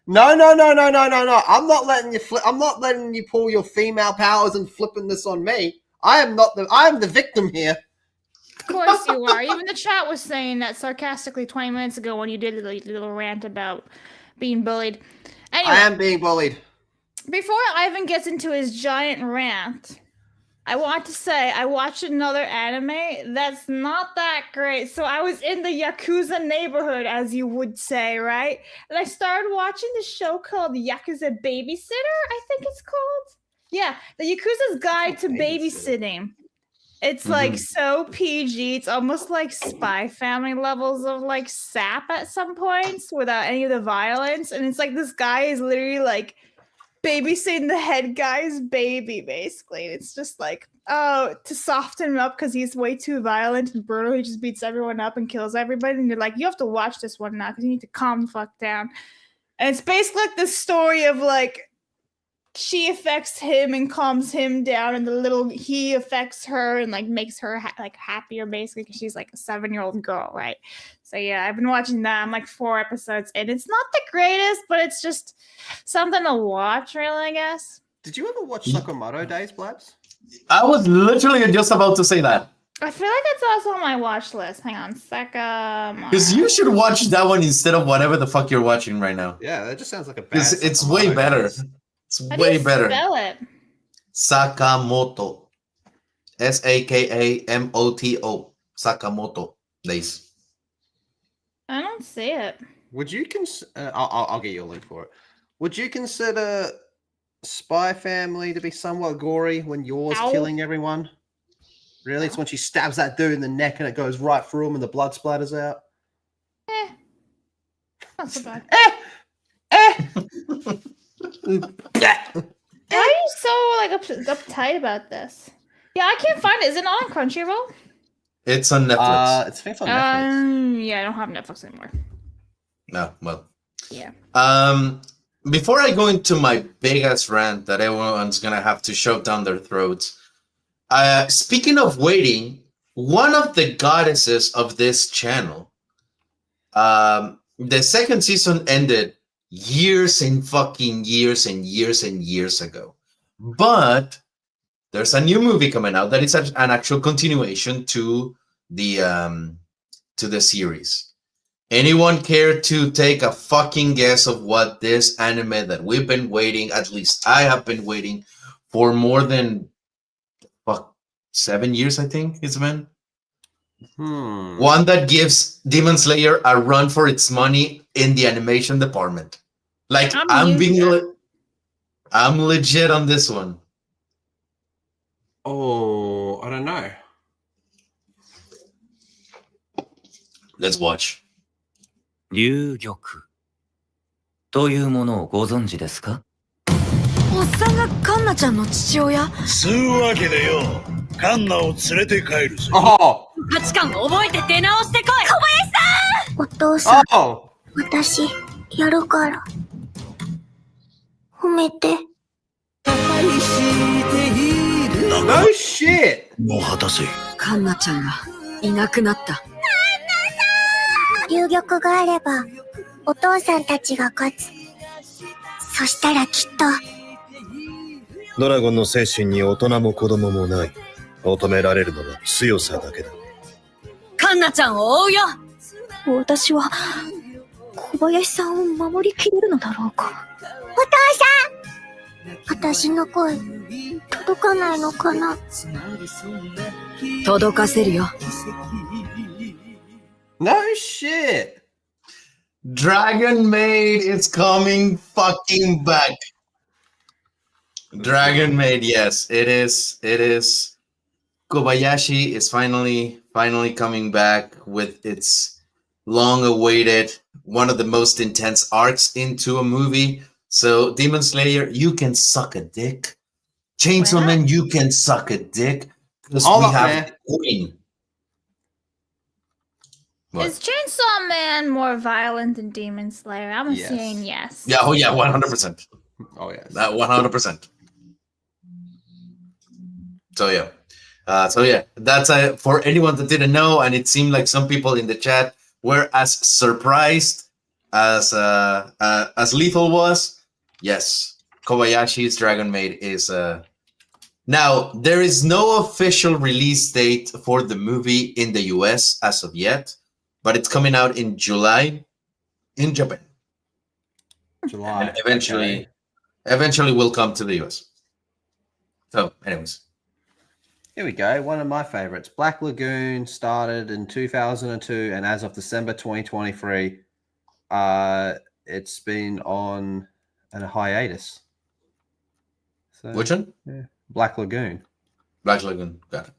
No. I'm not letting you I'm not letting you pull your female powers and flipping this on me. I am the victim here. Of course you are. Even the chat was saying that sarcastically 20 minutes ago when you did a little rant about being bullied. Anyway, I am being bullied. Before Ivan gets into his giant rant, I want to say I watched another anime that's not that great. So I was in the Yakuza neighborhood, as you would say, right? And I started watching this show called Yakuza Babysitter, I think it's called. Yeah, the Yakuza's Guide to Babysitting. It's like so PG. It's almost like Spy Family levels of like sap at some points without any of the violence. And it's like this guy is literally like babysitting the head guy's baby, basically. And it's just like, oh, to soften him up because he's way too violent and brutal. He just beats everyone up and kills everybody. And you're like, you have to watch this one now because you need to calm the fuck down. And it's basically like this story of like, she affects him and calms him down, and he affects her and like makes her like happier, basically, because she's like a 7-year-old girl, right? So yeah, I've been watching that. I'm like 4 episodes in. It's not the greatest, but it's just something to watch, really, I guess. Did you ever watch Sakamoto Days, Blabs? I was literally just about to say that. I feel like it's also on my watch list. Hang on, Sakamoto. Because you should watch that one instead of whatever the fuck you're watching right now. Yeah, that just sounds like a bad. It's way better. It's way better. Spell it. Sakamoto. Sakamoto. Sakamoto Days. I don't see it. Would you consider? I'll get you a link for it. Would you consider Spy Family to be somewhat gory when yours killing everyone? Really? It's when she stabs that dude in the neck and it goes right through him and the blood splatters out. Not so bad. Yeah. Why are you so like uptight about this? Yeah, I can't find it. Is it on Crunchyroll? It's on Netflix. It's fixed on Netflix. Yeah, I don't have Netflix anymore. No, well. Yeah. Before I go into my big ass rant that everyone's gonna have to shove down their throats, speaking of waiting, one of the goddesses of this channel, the second season ended years and fucking years and years and years ago, but there's a new movie coming out that is an actual continuation to the series. Anyone care to take a fucking guess of what this anime that we've been waiting, at least I have been waiting for more than 7 years, I think it's been? One that gives Demon Slayer a run for its money in the animation department. Like, I'm legit on this one. Oh, I don't know. Let's watch. 龍玉というものをご存知ですか？おっさんがカンナちゃんの父親？つうわけでよ、カンナを連れて帰るぜ。Oh! 価値観覚えて出直してこい。小林さん！お父さん、 Oh! 私、やるから。褒めて。 No shit! もう果たせ。カンナちゃんがいなくなった。龍玉があれば、お父さんたちが勝つ。そしたらきっと。ドラゴンの精神に大人も子供もない。求められるのは強さだけだ。カンナちゃんを追うよ。私は小林さんを守りきれるのだろうか。お父さん、私の声届かないのかな。届かせるよ。No shit! Dragon Maid is coming fucking back. Dragon Maid, yes, it is. It is. Kobayashi is finally coming back with its long-awaited, one of the most intense arcs into a movie. So, Demon Slayer, you can suck a dick. Chainsaw Man, you can suck a dick. Because we have Queen. What? Is Chainsaw Man more violent than Demon Slayer? I'm saying yes. Yeah, oh yeah, 100%. Oh yes. That 100%. So yeah. That's for anyone that didn't know, and it seemed like some people in the chat were as surprised as Lethal was. Yes, Kobayashi's Dragon Maid is now there is no official release date for the movie in the US as of yet, but it's coming out in July in Japan. July. And eventually will come to the US. So, anyways. Here we go. One of my favorites. Black Lagoon started in 2002, and as of December 2023, it's been on a hiatus. So, which one? Yeah. Black Lagoon. Black Lagoon. Got it.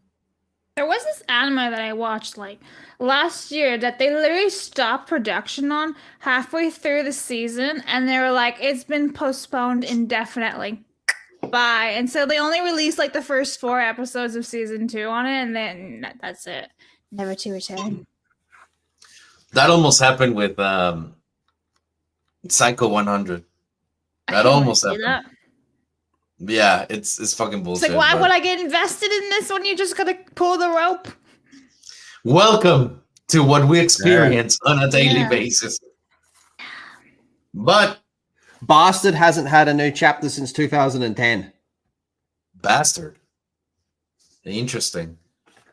There was this anime that I watched like last year that they literally stopped production on halfway through the season, and they were like, it's been postponed indefinitely. Bye. And so they only released like the first 4 episodes of season 2 on it, and then that's it. Never to return. That almost happened with Psycho 100. That almost happened. That. Yeah, it's fucking bullshit. It's like, why would I get invested in this when you just gotta pull the rope? Welcome to what we experience on a daily basis. But Bastard hasn't had a new chapter since 2010. Bastard. Interesting.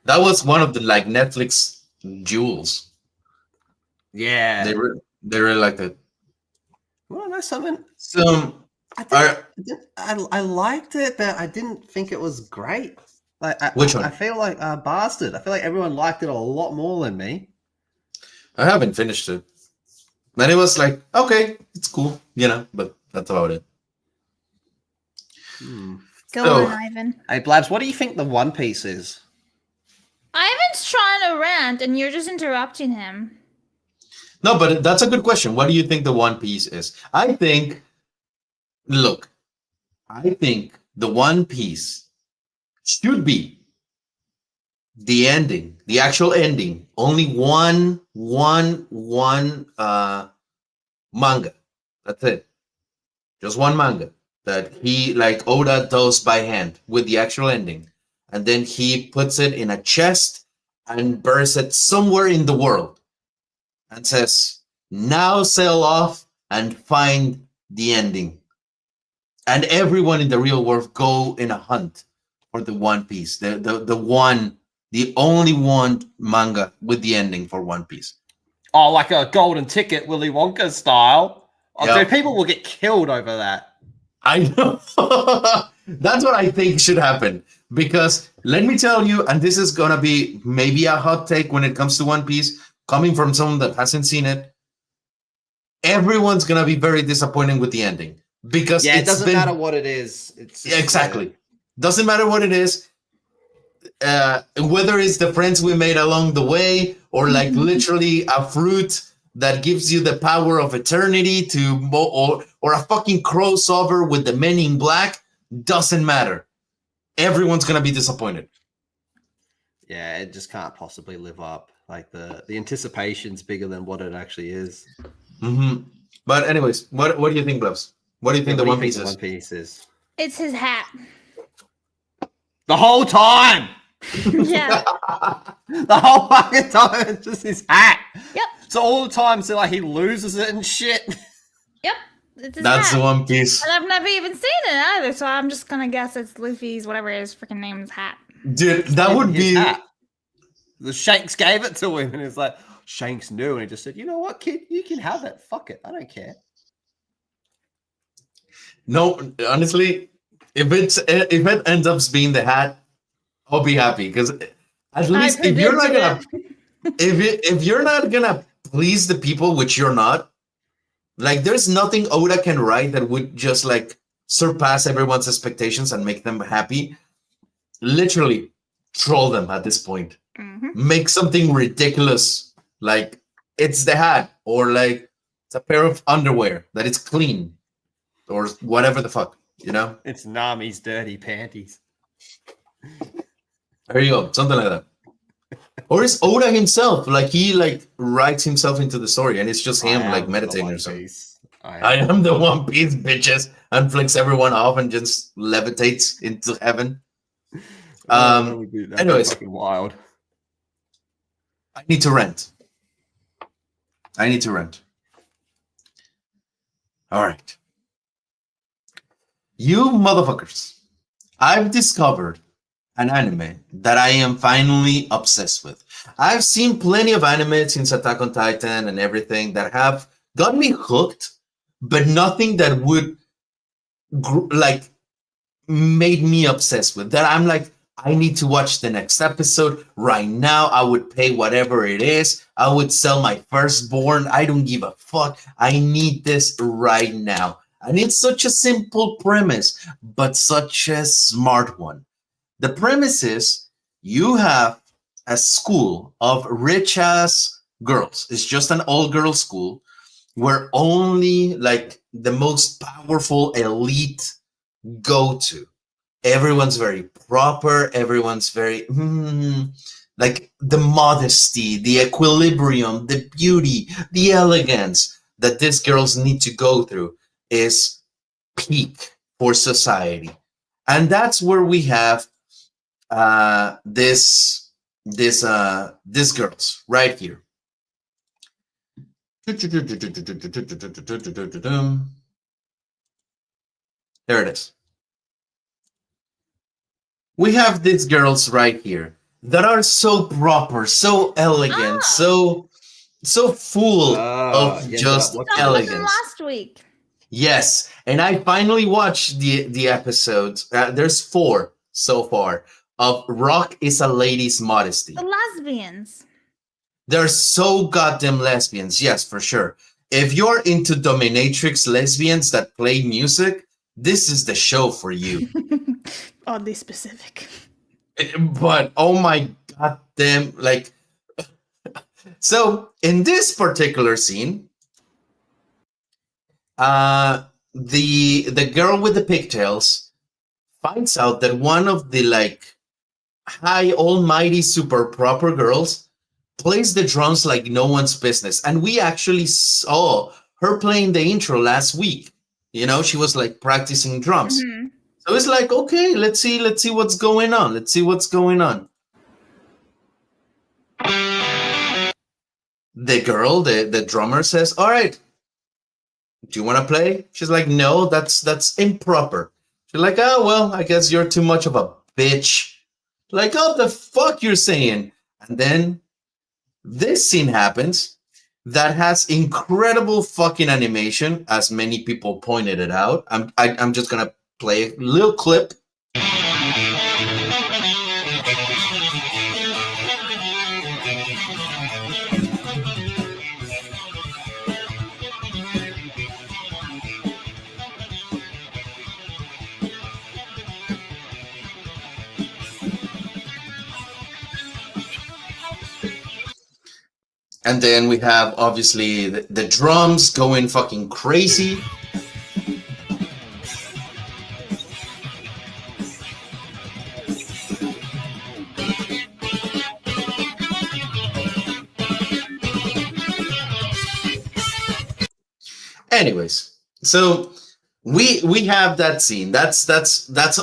That was one of the like Netflix jewels. Yeah. They really liked it. Well, know something. So I liked it, but I didn't think it was great. Like which one? I feel like Bastard. I feel like everyone liked it a lot more than me. I haven't finished it. Then it was like, okay, it's cool, but that's about it. Go on, Ivan. Hey, Blabs, what do you think the One Piece is? Ivan's trying to rant, and you're just interrupting him. No, but that's a good question. What do you think the One Piece is? I think the One Piece should be the ending, the actual ending, only one manga. That's it. Just one manga that he like Oda does by hand with the actual ending. And then he puts it in a chest and buries it somewhere in the world and says, now sail off and find the ending. And everyone in the real world go in a hunt for the One Piece, the only one manga with the ending for One Piece. Oh, like a golden ticket, Willy Wonka style. Oh, Yep. dude, people will get killed over that. I know. That's what I think should happen. Because let me tell you, and this is going to be maybe a hot take when it comes to One Piece, coming from someone that hasn't seen it, everyone's going to be very disappointed with the ending. Because it doesn't matter what it is. It's just, exactly. Doesn't matter what it is. Whether it's the friends we made along the way or like literally a fruit that gives you the power of eternity or a fucking crossover with the Men in Black, doesn't matter. Everyone's gonna be disappointed. Yeah, it just can't possibly live up. Like the anticipation's bigger than what it actually is. Mm-hmm. But anyways, what do you think, Blubs? What do you think the One Piece is? One Piece is? It's his hat. The whole time. Yeah. The whole fucking time, it's just his hat. Yep. So all the time, so like he loses it and shit. Yep. It's his That's hat. the One Piece. And I've never even seen it either, so I'm just gonna guess it's Luffy's whatever his freaking name's hat. Dude, that would His be hat. The Shanks gave it to him, and it's like Shanks knew, and he just said, "You know what, kid? You can have it. Fuck it. I don't care." no. Honestly, if it ends up being the hat, I'll be happy because at least if you're not gonna if you're not gonna please the people, which you're not, like there's nothing Oda can write that would just like surpass everyone's expectations and make them happy. Literally troll them at this point. Mm-hmm. Make something ridiculous, like it's the hat, or like it's a pair of underwear that it's clean, or whatever the fuck, you know? It's Nami's dirty panties. There you go, something like that. Or it's Oda himself, like he like writes himself into the story, and it's just him like meditating or something. I am the One Piece, bitches, and flicks everyone off and just levitates into heaven. Anyways, fucking wild. I need to rent. All right. You motherfuckers. I've discovered an anime that I am finally obsessed with. I've seen plenty of anime since Attack on Titan and everything that have got me hooked, but nothing that would like made me obsessed with. That I'm like, I need to watch the next episode right now. I would pay whatever it is. I would sell my firstborn. I don't give a fuck. I need this right now. And it's such a simple premise, but such a smart one. The premise is you have a school of rich ass girls. It's just an all girl school where only like the most powerful elite go to. Everyone's very proper. Everyone's very like the modesty, the equilibrium, the beauty, the elegance that these girls need to go through is peak for society. And that's where we have these girls right here. There it is. We have these girls right here that are so proper, so elegant, so full of just elegance. Last week. Yes, and I finally watched the episodes. There's 4 so far of Rock is a Lady's Modesty. The lesbians. They're so goddamn lesbians, yes, for sure. If you're into dominatrix lesbians that play music, this is the show for you. Oddly specific. But oh my goddamn, like, so in this particular scene, the girl with the pigtails finds out that one of the like high, almighty, super proper girls, plays the drums like no one's business. And we actually saw her playing the intro last week. You know, she was like practicing drums. Mhm. So it's like, okay, let's see what's going on. Let's see what's going on. The girl, the drummer says, all right, do you want to play? She's like, no, that's improper. She's like, oh, well, I guess you're too much of a bitch. Like, oh, the fuck you're saying? And then this scene happens that has incredible fucking animation, as many people pointed it out. I'm just gonna play a little clip. And then we have, obviously, the drums going fucking crazy. Anyways, so we have that scene. That's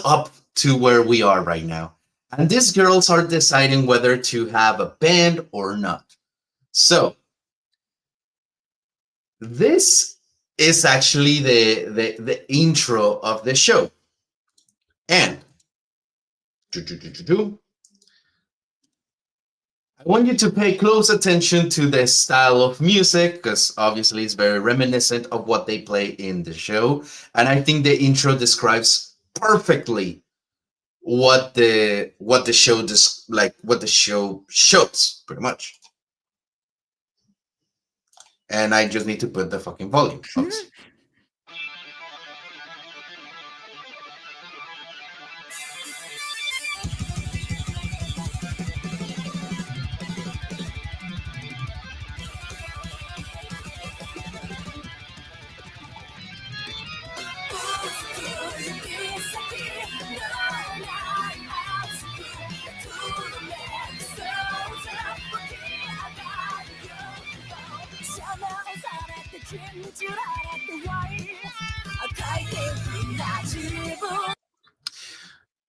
up to where we are right now. And these girls are deciding whether to have a band or not. So this is actually the intro of the show. And I want you to pay close attention to the style of music, because obviously it's very reminiscent of what they play in the show. And I think the intro describes perfectly what the show what the show shows, pretty much. And I just need to put the fucking volume, folks.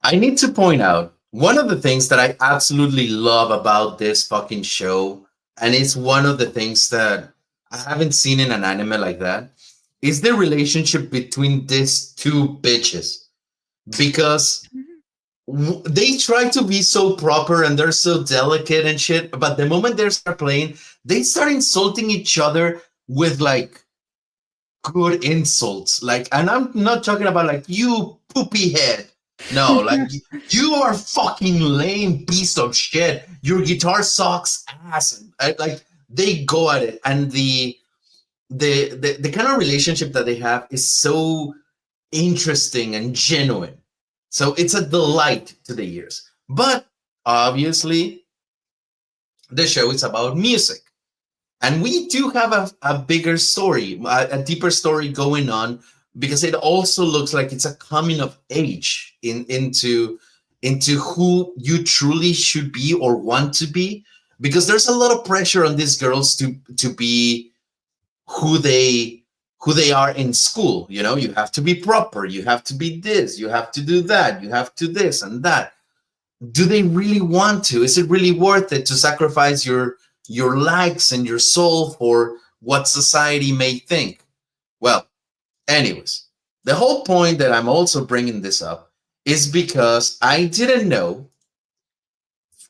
I need to point out one of the things that I absolutely love about this fucking show, and it's one of the things that I haven't seen in an anime like that, is the relationship between these two bitches. Because they try to be so proper and they're so delicate and shit, but the moment they start playing, they start insulting each other with like good insults. Like, and I'm not talking about like, you poopy head. No, like, you are fucking lame piece of shit. Your guitar sucks ass. Like, they go at it, and the kind of relationship that they have is so interesting and genuine. So it's a delight to the ears. But obviously, the show is about music, and we do have a bigger story, a deeper story going on, because it also looks like it's a coming of age into who you truly should be or want to be, because there's a lot of pressure on these girls to be who they are in school. You know, you have to be proper, you have to be this, you have to do that, you have to this and that. Do they really want to? Is it really worth it to sacrifice your likes and your soul for what society may think? Well, anyways, the whole point that I'm also bringing this up is because I didn't know,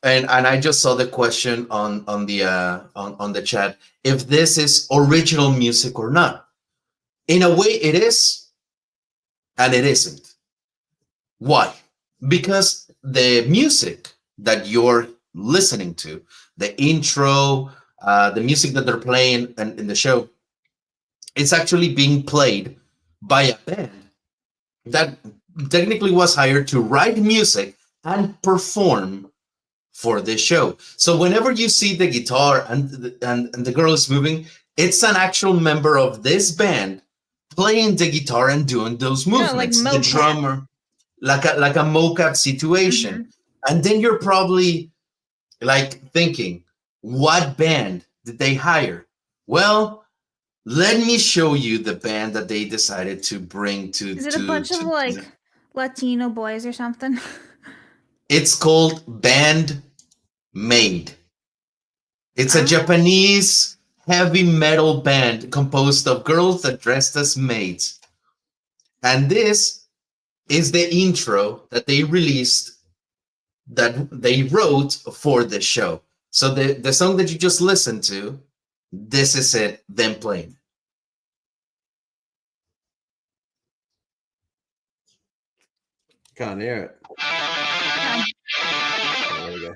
and I just saw the question on the chat, if this is original music or not. In a way, it is, and it isn't. Why? Because the music that you're listening to, the intro, the music that they're playing in the show, it's actually being played by a band that technically was hired to write music and perform for this show. So whenever you see the guitar and the girl is moving, it's an actual member of this band playing the guitar and doing those movements. Yeah, like the drummer, like a mocap situation. And then you're probably like thinking, what band did they hire? Well, let me show you the band that they decided to bring to. Is it a bunch of like Latino boys or something? It's called Band Maid. It's a Japanese heavy metal band composed of girls that dressed as maids. And this is the intro that they released, that they wrote for the show. So the song that you just listened to, this is it, them playing. Can't hear it. There we go.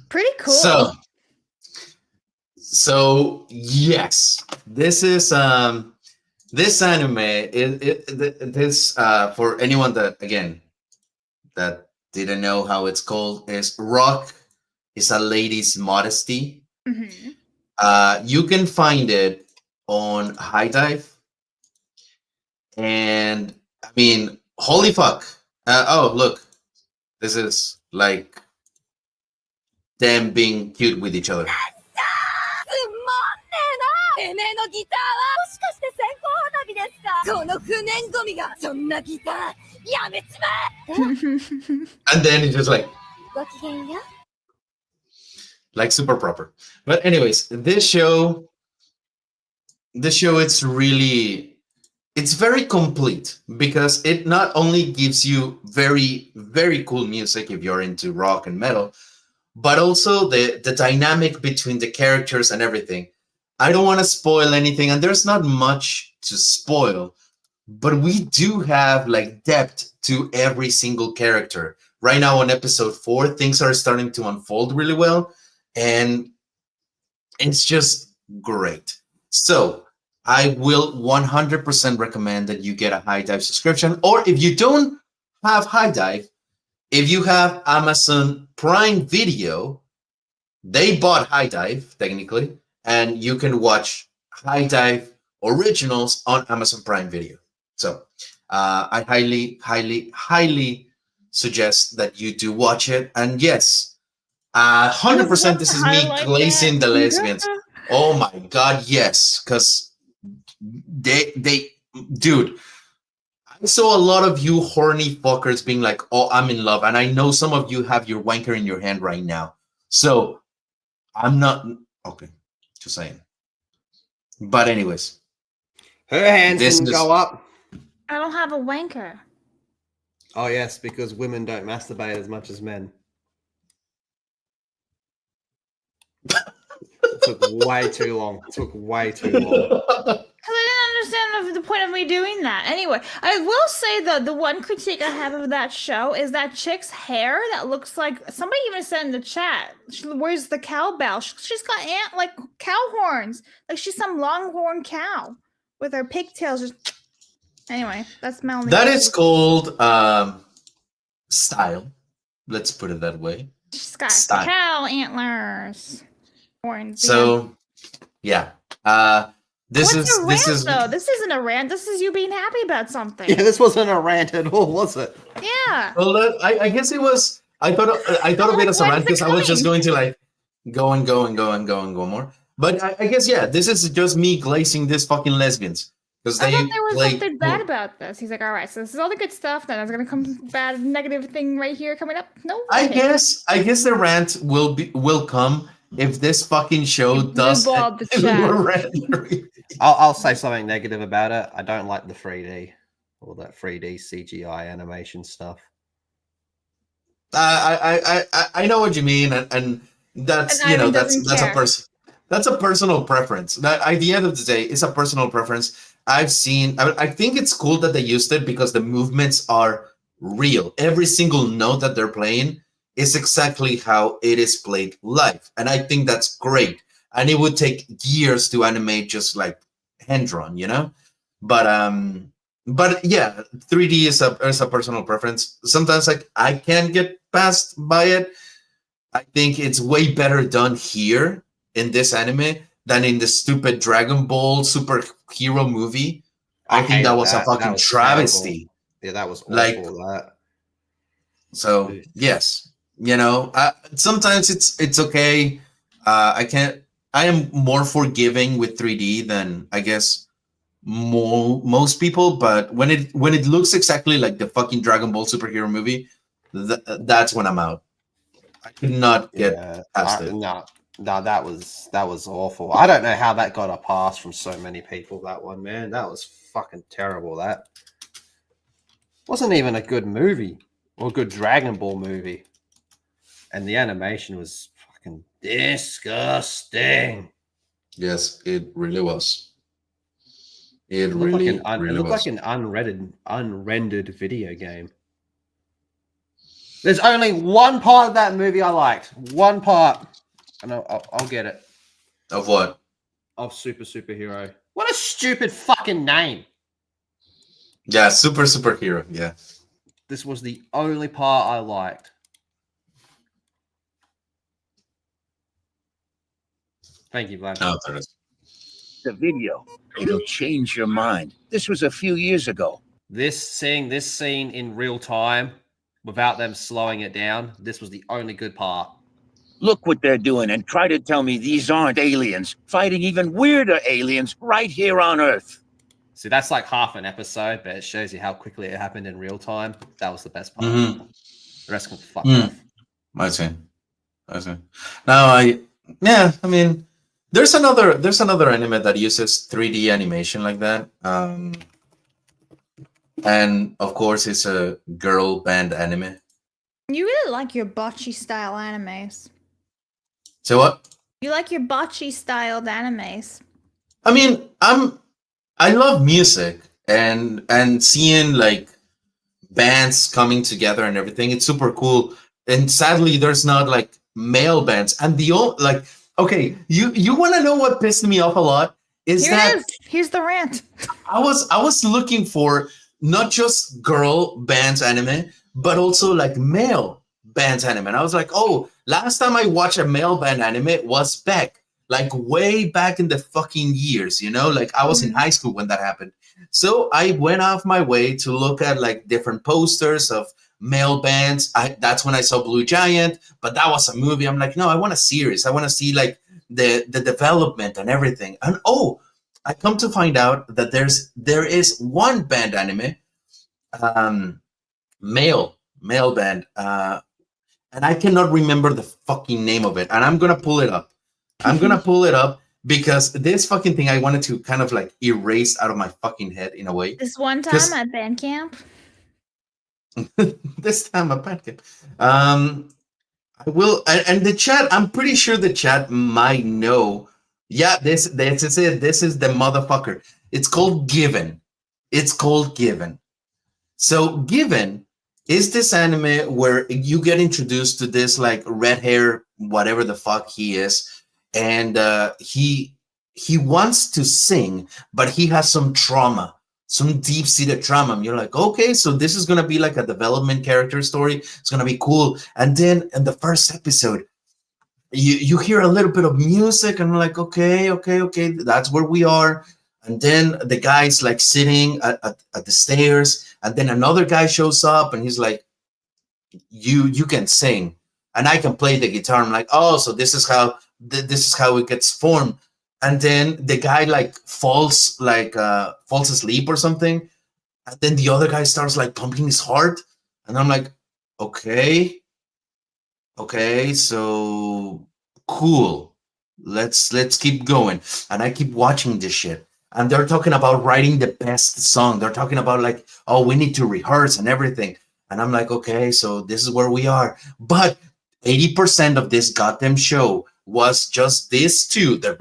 Pretty cool. So yes, this is this anime. This for anyone that again that didn't know how it's called, is Rock is a Lady's Modesty. Mm-hmm. You can find it on High Dive, and I mean, holy fuck! Oh look, this is like them being cute with each other. And then it's just like super proper. But anyways, this show, it's very complete, because it not only gives you very, very cool music if you're into rock and metal, but also the dynamic between the characters and everything. I don't want to spoil anything, and there's not much to spoil, but we do have like depth to every single character. Right now on episode 4, things are starting to unfold really well, and it's just great. So I will 100% recommend that you get a High Dive subscription, or if you don't have High Dive, if you have Amazon Prime Video, they bought High Dive technically, and you can watch High Dive originals on Amazon Prime Video. So I highly, highly, highly suggest that you do watch it. And yes, 100% this is me glazing the lesbians. Oh my god, yes, because they dude, I saw a lot of you horny fuckers being like, oh, I'm in love, and I know some of you have your wanker in your hand right now, so I'm not okay, just saying. But anyways, her hands didn't go up. I don't have a wanker. Oh yes, because women don't masturbate as much as men. It took way too long. Because I didn't understand the point of me doing that. Anyway, I will say that the one critique I have of that show is that chick's hair that looks like, somebody even said in the chat, she wears the cowbell. She's got like cow horns. Like she's some longhorn cow with her pigtails. Just anyway, that's my only. That is called style. Let's put it that way. She's got cow antlers. Horns. So, yeah. This What's is a this rant, is though? This isn't a rant. This is you being happy about something. Yeah, this wasn't a rant at all, was it? Yeah. well. I guess it was. I thought of it as a When's rant it because I was just coming? going to like go more. But I guess yeah, this is just me glazing this fucking lesbians because I they thought there was play. something bad about this. He's like, all right, so this is all the good stuff. Then there's gonna come bad, negative thing right here coming up. No, I okay. guess the rant will come if this fucking show You does blueballed the a chat. rant. I'll say something negative about it. I don't like the 3D or that 3D CGI animation stuff. I know what you mean, and that's And you know Ivan that's doesn't that's a care. that's a personal preference. That at the end of the day, it's a personal preference. I've seen. I think it's cool that they used it because the movements are real. Every single note that they're playing is exactly how it is played live, and I think that's great. And it would take years to animate just like hand drawn, you know. But yeah, 3D is a personal preference. Sometimes like I can get passed by it. I think it's way better done here in this anime than in the stupid Dragon Ball superhero movie. I think that hated was a That fucking was travesty. terrible. Yeah, that was awful. Like, that. So yes, you know, sometimes it's okay. I am more forgiving with 3D than I guess most people. But when it looks exactly like the fucking Dragon Ball superhero movie, that's when I'm out. I could not get past it. No, that was awful. I don't know how that got a pass from so many people. That one, man, that was fucking terrible. That wasn't even a good movie or a good Dragon Ball movie, and the animation was fucking disgusting. Yes, it really was. It looked really like an unrendered video game. There's only one part of that movie I liked. One part, and I'll get it. Of what? Of superhero. What a stupid fucking name. Yeah, superhero. Yeah. This was the only part I liked. Thank you, Vlad. Oh, there it is. The video. It'll change your mind. This was a few years ago. Seeing this scene in real time without them slowing it down, this was the only good part. Look what they're doing and try to tell me these aren't aliens, fighting even weirder aliens right here on Earth. See, that's like half an episode, but it shows you how quickly it happened in real time. That was the best part. Mm-hmm. The rest can fuck off. I see. Now, I mean, there's another anime that uses 3D animation like that. And of course, it's a girl band anime. You really like your bocce style animes. So what? You like your bocce styled animes. I mean, I love music and seeing like bands coming together and everything. It's super cool. And sadly, there's not like male bands. And okay, you want to know what pissed me off a lot is Here's the rant. I was looking for not just girl bands anime, but also like male bands anime. And I was like, oh, last time I watched a male band anime was Beck, like way back in the fucking years, you know, like I was in high school when that happened. So I went off my way to look at like different posters of male bands. That's when I saw Blue Giant, but that was a movie. I'm like, no, I want a series. I want to see like the development and everything. And I come to find out that there is one band anime, male band, and I cannot remember the fucking name of it. And I'm gonna pull it up. Because this fucking thing I wanted to kind of like erase out of my fucking head in a way. This one time at band camp. This time at band camp. I will, and the chat. I'm pretty sure the chat might know. Yeah, this is it. This is the motherfucker. It's called Given. So Given is this anime where you get introduced to this like red hair, whatever the fuck he is, and he wants to sing, but he has some trauma, some deep-seated trauma. And you're like, okay, so this is gonna be like a development character story. It's gonna be cool. And then in the first episode, you hear a little bit of music, and I'm like, okay, that's where we are. And then the guy's like sitting at the stairs, and then another guy shows up, and he's like, you can sing, and I can play the guitar. I'm like, oh, so this is how it gets formed. And then the guy like falls asleep or something, and then the other guy starts like pumping his heart, and I'm like, okay, so cool. Let's keep going. And I keep watching this shit. And they're talking about writing the best song. They're talking about like, oh, we need to rehearse and everything. And I'm like, okay, so this is where we are. But 80% of this goddamn show was just this two, the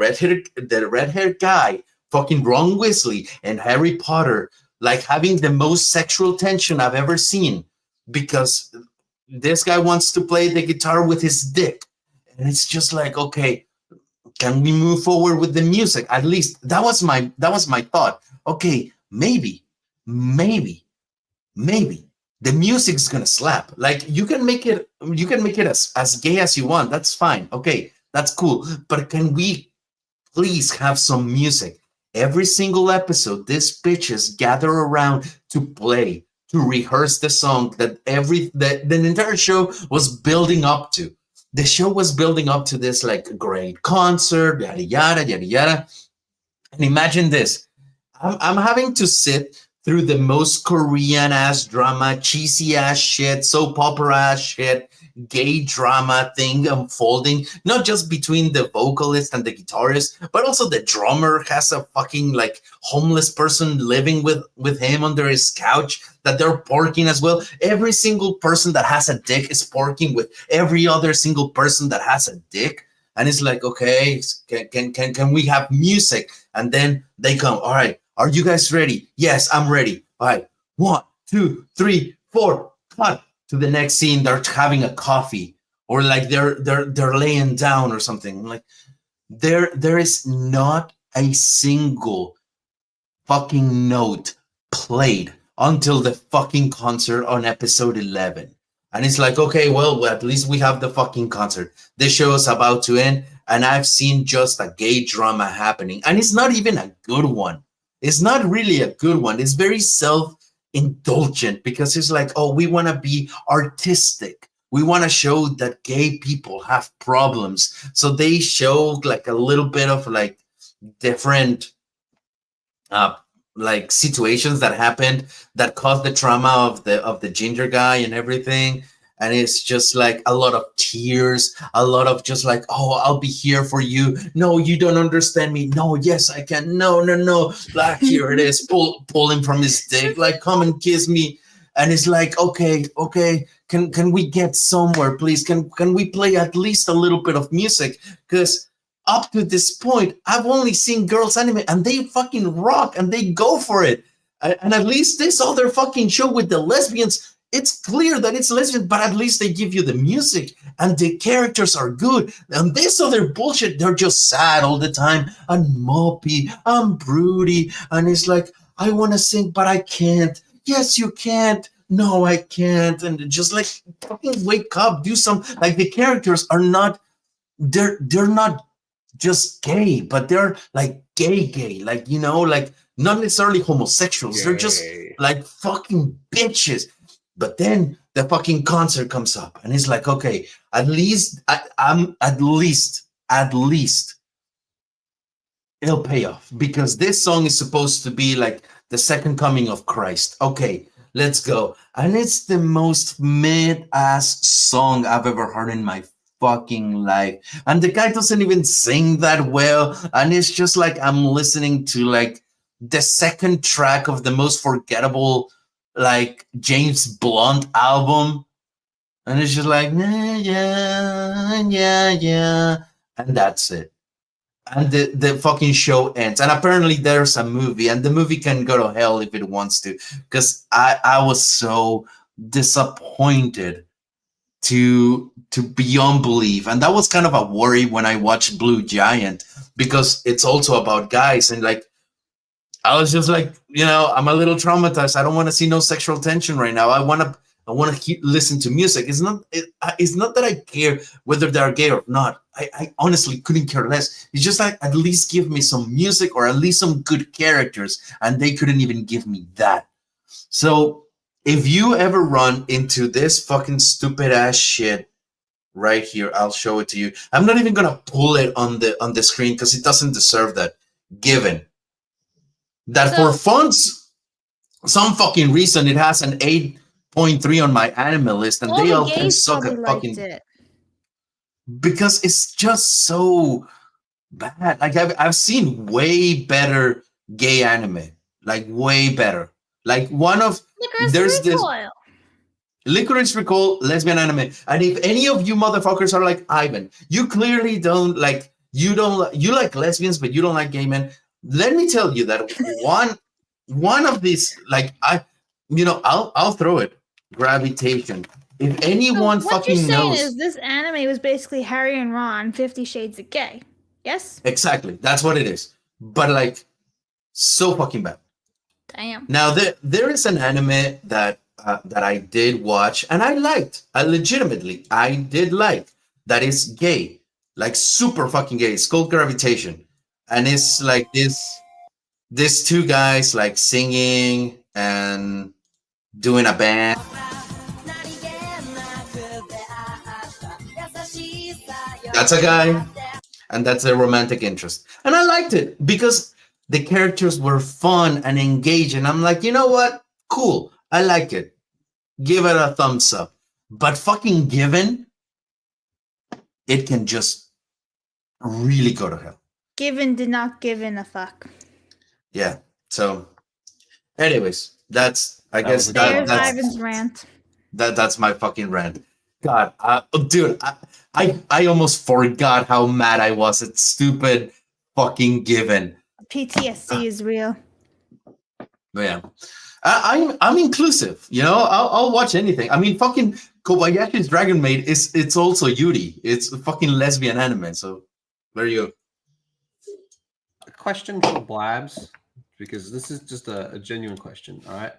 red-haired guy, fucking Ron Weasley and Harry Potter, like having the most sexual tension I've ever seen, because this guy wants to play the guitar with his dick. And it's just like, okay, can we move forward with the music? At least that was my thought. Okay, maybe the music's gonna slap. Like you can make it as gay as you want. That's fine. Okay, that's cool. But can we please have some music? Every single episode, these bitches gather around to play, to rehearse the song that the entire show was building up to. The show was building up to this like great concert, yada yada yada yada. And imagine this: I'm having to sit through the most Korean ass drama, cheesy ass shit, soap opera ass shit, gay drama thing unfolding, not just between the vocalist and the guitarist, but also the drummer has a fucking like homeless person living with him under his couch that they're porking as well. Every single person that has a dick is porking with every other single person that has a dick. And it's like, okay, can we have music? And then they come, all right, are you guys ready? Yes, I'm ready. All right, 1, 2, 3, 4, cut. To the next scene, they're having a coffee, or like they're laying down or something. Like there is not a single fucking note played until the fucking concert on episode 11. And it's like, okay, well, at least we have the fucking concert. This show is about to end, and I've seen just a gay drama happening. And it's not even a good one. It's not really a good one. It's very self-indulgent, because it's like, oh, we want to be artistic. We want to show that gay people have problems. So they show like a little bit of like different like situations that happened that caused the trauma of the ginger guy and everything. And it's just like a lot of tears, a lot of just like, oh, I'll be here for you. No, you don't understand me. No, yes, I can. No. Like, here it is. Pull him from his dick. Like, come and kiss me. And it's like, okay. Can we get somewhere, please? Can we play at least a little bit of music? Because up to this point, I've only seen girls anime, and they fucking rock, and they go for it. And at least this other fucking show with the lesbians, it's clear that it's lesbian, but at least they give you the music, and the characters are good. And this other bullshit, they're just sad all the time, and mopey, and broody, and it's like, I want to sing, but I can't. Yes, you can't. No, I can't. And just like, fucking wake up, do some, like the characters are not, they're not just gay, but they're like gay, like, you know, like not necessarily homosexuals. They're just like fucking bitches. But then the fucking concert comes up, and it's like, okay, at least it'll pay off, because this song is supposed to be like the second coming of Christ. Okay, let's go. And it's the most mid-ass song I've ever heard in my fucking life. And the guy doesn't even sing that well. And it's just like I'm listening to like the second track of the most forgettable like James Blunt album, and it's just like yeah, and that's it. And the fucking show ends. And apparently there's a movie, and the movie can go to hell if it wants to, because I was so disappointed to beyond belief. And that was kind of a worry when I watched Blue Giant, because it's also about guys, and like I was just like, you know, I'm a little traumatized. I don't want to see no sexual tension right now. I want to listen to music. It's not that I care whether they're gay or not. I honestly couldn't care less. It's just like, at least give me some music or at least some good characters, and they couldn't even give me that. So if you ever run into this fucking stupid ass shit right here, I'll show it to you. I'm not even gonna pull it on the screen because it doesn't deserve that. Given that for some fucking reason it has an 8.3 on my anime list, and they all can suck a fucking it. Because it's just so bad. Like I've seen way better gay anime, like way better. Like one of there's this Licorice Recall lesbian anime, and if any of you motherfuckers are like Ivan, you clearly don't like you like lesbians, but you don't like gay men. Let me tell you that one of these, like I'll throw it. Gravitation. If anyone fucking knows, what you're saying is this anime was basically Harry and Ron, 50 Shades of Gay. Yes. Exactly. That's what it is. But like, so fucking bad. Damn. Now there is an anime that I did watch and I liked. I did like. That is gay, like super fucking gay. It's called Gravitation, and it's like this two guys like singing and doing a band. That's a guy, and that's a romantic interest. And I liked it because the characters were fun and engaging. I'm like, you know what? Cool. I like it. Give it a thumbs up. But fucking Given, it can just really go to hell. Given did not give in a fuck. Yeah. So, anyways, that's that's Ivan's rant. That's my fucking rant. God, dude, I almost forgot how mad I was at stupid fucking Given. PTSD is real. Yeah, I'm inclusive. You know, I'll watch anything. I mean, fucking Kobayashi's Dragon Maid it's also Yuri. It's a fucking lesbian anime. So there you go. A question for Blabs, because this is just a genuine question. All right.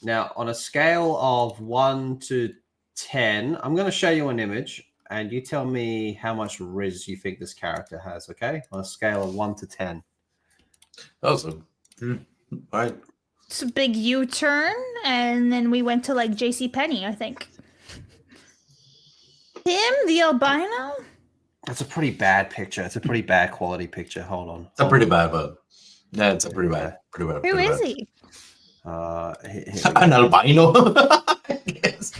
Now, on a scale of 1 to 10, I'm going to show you an image, and you tell me how much Rizz you think this character has. Okay, on a scale of 1 to 10. Awesome. All right. It's a big U-turn, and then we went to like JCPenney, I think. Him, the albino? That's a pretty bad picture. It's a pretty bad quality picture. Hold on. It's a pretty bad, but yeah, it's a pretty bad. Who is he? An albino. I guess.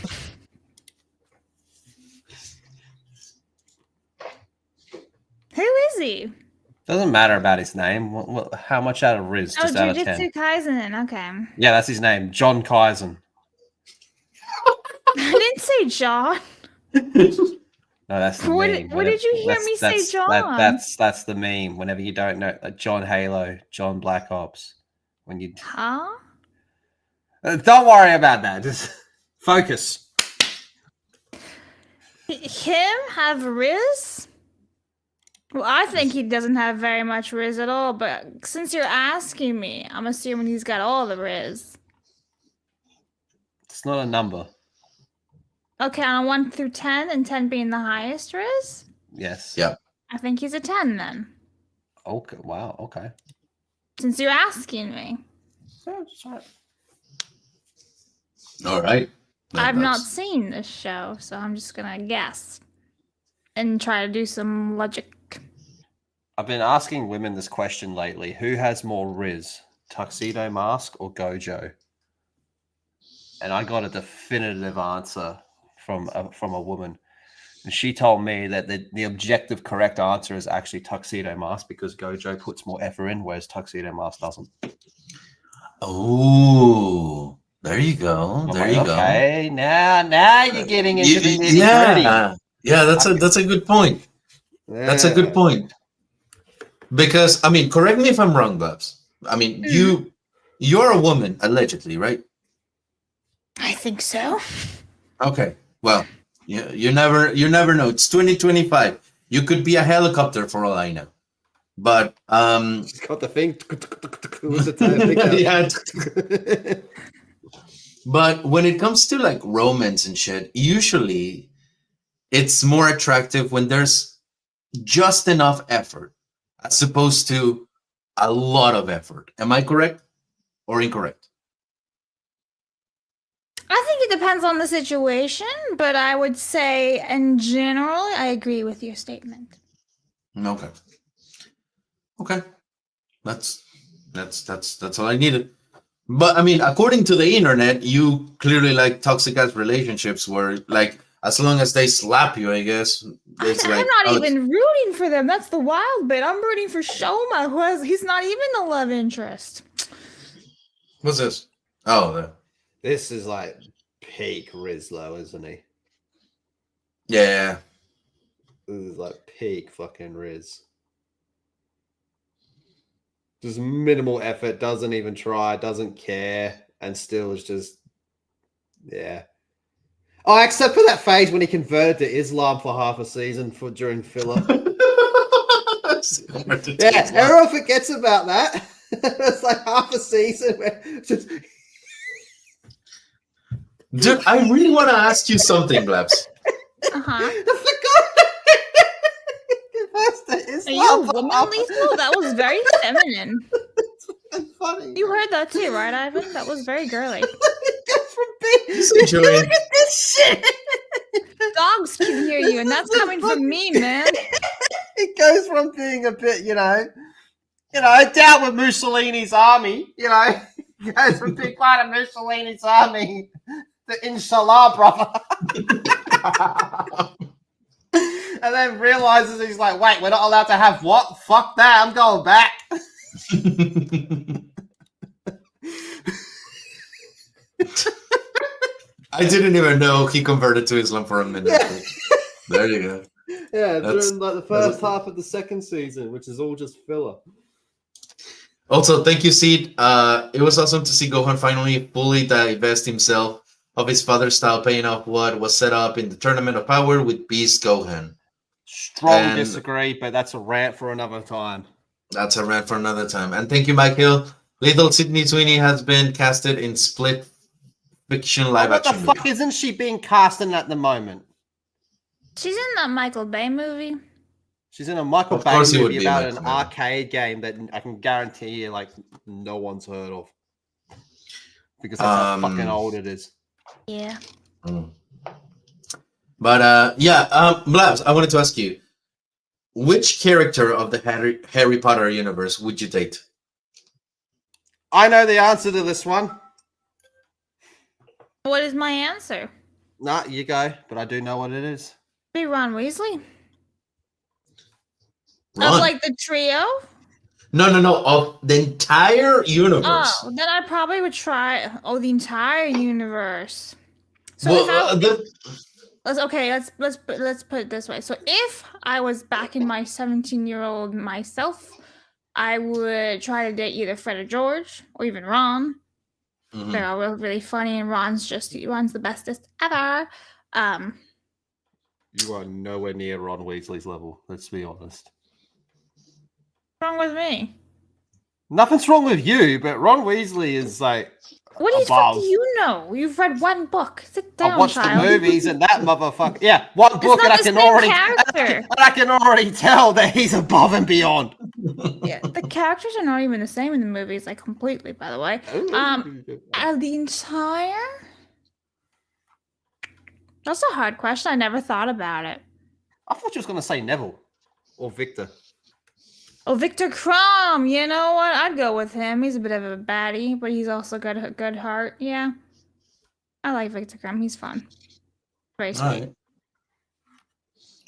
Who is he? Doesn't matter about his name. How much out of Rizz? Oh, just out of 10. Jujutsu Kaisen. Okay. Yeah, that's his name. John Kaisen. I didn't say John. No, that's the meme. What did you hear me say, John? That's the meme. Whenever you don't know, like John Halo, John Black Ops. When you don't worry about that. Just focus. Him have Rizz? Well, I think he doesn't have very much Rizz at all, but since you're asking me, I'm assuming he's got all the Rizz. It's not a number. Okay, on a 1 through 10, and 10 being the highest Rizz? Yes. Yeah. I think he's a 10 then. Okay. Wow. Okay. Since you're asking me. Yeah, that's right. All right. I've not seen this show, so I'm just gonna guess and try to do some logic. I've been asking women this question lately. Who has more Rizz, Tuxedo Mask or Gojo? And I got a definitive answer from a woman. And she told me that the objective correct answer is actually Tuxedo Mask, because Gojo puts more effort in, whereas Tuxedo Mask doesn't. Oh, there you go. There you go. Okay, now you're getting into the nitty-gritty. Yeah, that's a good point. Yeah. That's a good point. Because I mean, correct me if I'm wrong, Babs. I mean, you're a woman, allegedly, right? I think so. Okay. Well, you never know. It's 2025. You could be a helicopter for all I know. But She's got the thing. Yeah. But when it comes to like romance and shit, usually it's more attractive when there's just enough effort as opposed to a lot of effort. Am I correct or incorrect? I think it depends on the situation, but I would say in general, I agree with your statement. Okay. Okay. That's all I needed. But I mean, according to the internet, you clearly like toxic ass relationships where like as long as they slap you, I guess. It's I'm like, not oh, even rooting for them. That's the wild bit. I'm rooting for Shoma, he's not even a love interest. What's this? Oh, This is like peak Rizlo, isn't he? yeah. This is like peak fucking Rizz. Just minimal effort, doesn't even try, doesn't care, and still is just, yeah. Oh, except for that phase when he converted to Islam for half a season during filler. Yeah, everyone forgets about that. It's like half a season where just... Dude, I really want to ask you something, Blabs. Are you a woman, Lisa? That was very feminine. It's funny. You heard that too, right, Ivan? That was very girly. Look at this shit. Dogs can hear you, and that's coming from me, man. It goes from being a bit, down with Mussolini's army, it goes from being part of Mussolini's army to inshallah, brother. And then realizes he's like, wait, we're not allowed to have what? Fuck that, I'm going back. I didn't even know he converted to Islam for a minute. Yeah. There you go. Yeah, during like the first half of the second season, which is all just filler. Also, thank you, Seed. It was awesome to see Gohan finally fully divest himself of his father's style, paying off what was set up in the Tournament of Power with Beast Gohan. Strong disagree, but that's a rant for another time. That's a rant for another time. And thank you, Mike Hill. Little Sydney Sweeney has been casted in Split fiction live action. What the fuck isn't she being cast in at the moment? She's in that Michael Bay movie. She's in a Michael Bay movie about an arcade game that I can guarantee you, like, no one's heard of. Because that's how fucking old it is. Yeah. But, Blabs, I wanted to ask you, which character of the Harry Potter universe would you date? I know the answer to this one. What is my answer? Nah, you go, but I do know what it is. Be Ron Weasley. Ron? Of like the trio? No, of the entire universe. Oh, then I probably would try the entire universe. So Well, let's put it this way. So if I was back in my 17-year-old myself, I would try to date either Fred or George or even Ron. Mhm. They're all really funny, and Ron's the bestest ever. You are nowhere near Ron Weasley's level, let's be honest. What's wrong with me? Nothing's wrong with you, but Ron Weasley is like What do you know? You've read one book. Sit down, I watched child. the movies and that motherfucker. Yeah, one book, and I can already tell that he's above and beyond. Yeah, the characters are not even the same in the movies, like completely. By the way, the entire. That's a hard question. I never thought about it. I thought you was gonna say Neville or Victor. Oh, Victor Crumb. You know what? I'd go with him. He's a bit of a baddie, but he's also good heart. Yeah, I like Victor Crumb. He's fun. Very sweet. Right.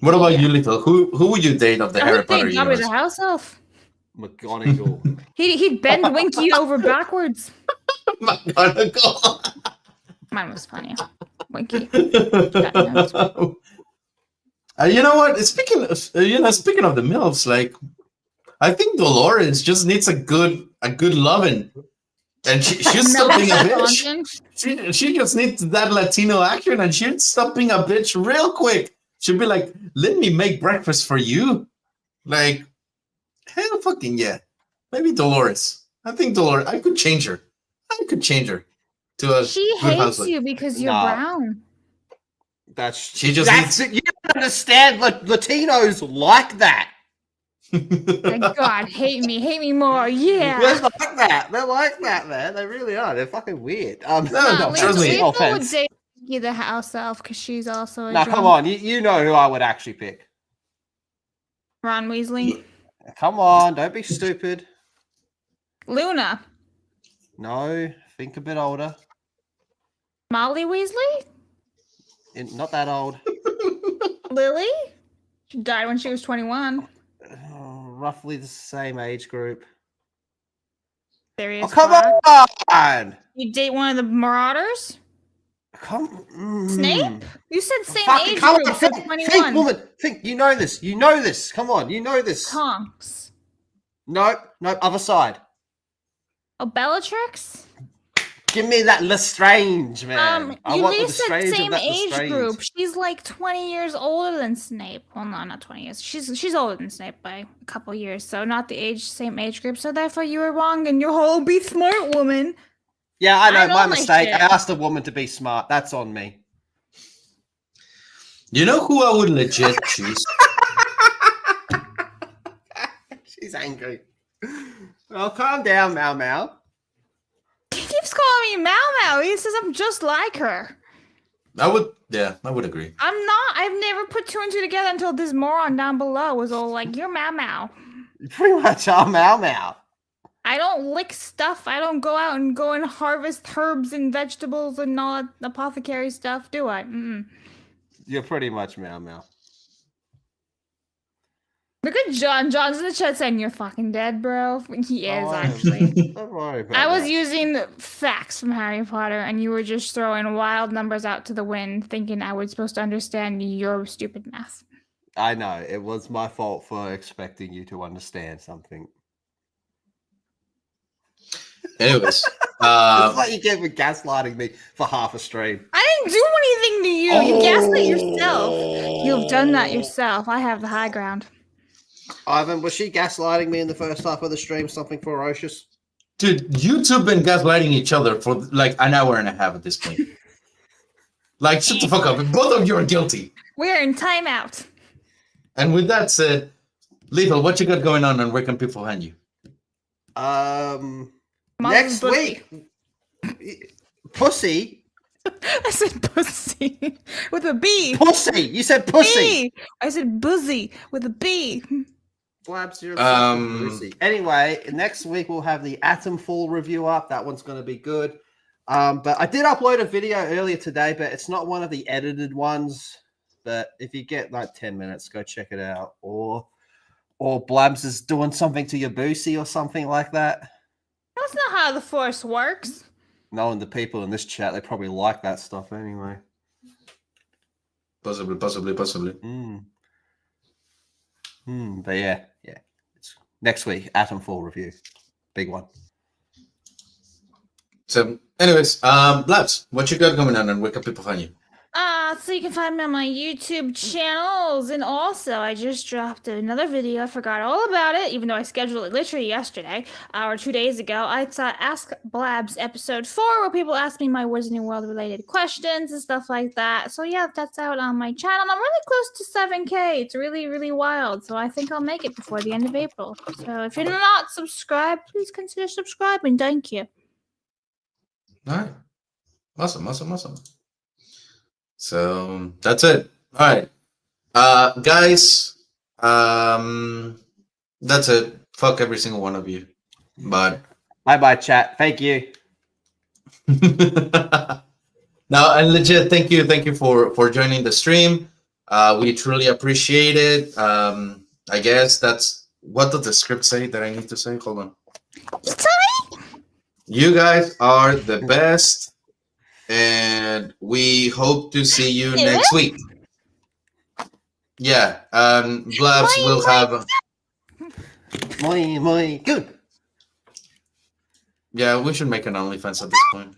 What about you, Little? Who would you date of the Harry Potter universe? The house elf. McGonagall. He'd bend Winky over backwards. McGonagall. Mine was funny. Winky. You know what? Speaking of the MILFs, like, I think Dolores just needs a good loving, and she's still being a bitch. She just needs that Latino action, and she'd stop being a bitch real quick. She'd be like, "Let me make breakfast for you." Like, hell, fucking yeah. Maybe Dolores. I think Dolores. I could change her. To a. She hates you because you're brown. She just needs... You don't understand. Latinos like that. Thank God, hate me more. Yeah. They're like that. They're like that, man. They really are. They're fucking weird. No, trust me. No Lethal would offense. date the house elf because she's also a Now, drunk. come on. You know who I would actually pick. Ron Weasley. Come on. Don't be stupid. Luna. No. Think a bit older. Molly Weasley. Not that old. Lily. She died when she was 21. Roughly the same age group. Serious. Oh, come on! You date one of the Marauders? Snape? You said same Fucking age come group, on, so think, 21. woman. Think, you know this. You know this. Come on, you know this. Tonks. No, other side. Oh, Bellatrix? Give me that Lestrange, man. You said same age group. She's like 20 years older than Snape. Well, no, not 20 years. She's older than Snape by a couple years, so not the same age group. So therefore, you were wrong in your whole be smart woman. Yeah, I know, my my mistake. shit. I asked a woman to be smart. That's on me. You know who I would legit choose? She's angry. Well, calm down, Mau Mau. He keeps calling me Mau Mau. He says I'm just like her. I would agree. I'm not. I've never put two and two together until this moron down below was all like, "You're Mau Mau." You pretty much are Mau Mau. I don't lick stuff. I don't go out and harvest herbs and vegetables and all that apothecary stuff, do I? You're pretty much Mau Mau. Look at John. John's in the chat saying you're fucking dead, bro. He is actually. Don't worry about I was that. using facts from Harry Potter, and you were just throwing wild numbers out to the wind, thinking I was supposed to understand your stupid math. I know. It was my fault for expecting you to understand something. Anyways, It's like you gave me gaslighting me for half a stream. I didn't do anything to you. You gaslit yourself. You've done that yourself. I have the high ground. Ivan, was she gaslighting me in the first half of the stream? Something ferocious? dude, you two have been gaslighting each other for like an hour and a half at this point. Like, shut the fuck up. Both of you are guilty. We're in timeout. And with that said, Lethal, what you got going on and where can people find you? Next week. Pussy. I said pussy with a B. Pussy. You said pussy. B. I said buzzy with a B. Blabs, you're pussy. Anyway, next week we'll have the Atom Fall review up. That one's going to be good. But I did upload a video earlier today, but it's not one of the edited ones. But if you get like 10 minutes, go check it out. Or Blabs is doing something to your boosie or something like that. That's not how the Force works. Knowing the people in this chat, they probably like that stuff anyway. Possibly. But yeah. It's next week, Atom Fall review. Big one. So, anyways, Blabs, what you got going on and where can people find you? So you can find me on my YouTube channels, and also I just dropped another video. I forgot all about it, even though I scheduled it literally yesterday or 2 days ago. I saw Ask Blabs episode 4, where people ask me my Wizarding World related questions and stuff like that. So yeah, that's out on my channel. I'm really close to 7K. It's really, really wild. So I think I'll make it before the end of April. So if you're not subscribed, please consider subscribing. Thank you. All right. Awesome. So that's it. All right. Guys, that's it. Fuck every single one of you. But Bye, chat. Thank you. No, and legit, thank you for joining the stream. We truly appreciate it. I guess that's what does the script say that I need to say? Hold on. You guys are the best, and we hope to see you next week. Yeah, Blabs will have. Muy good. Yeah, we should make an OnlyFans at this point.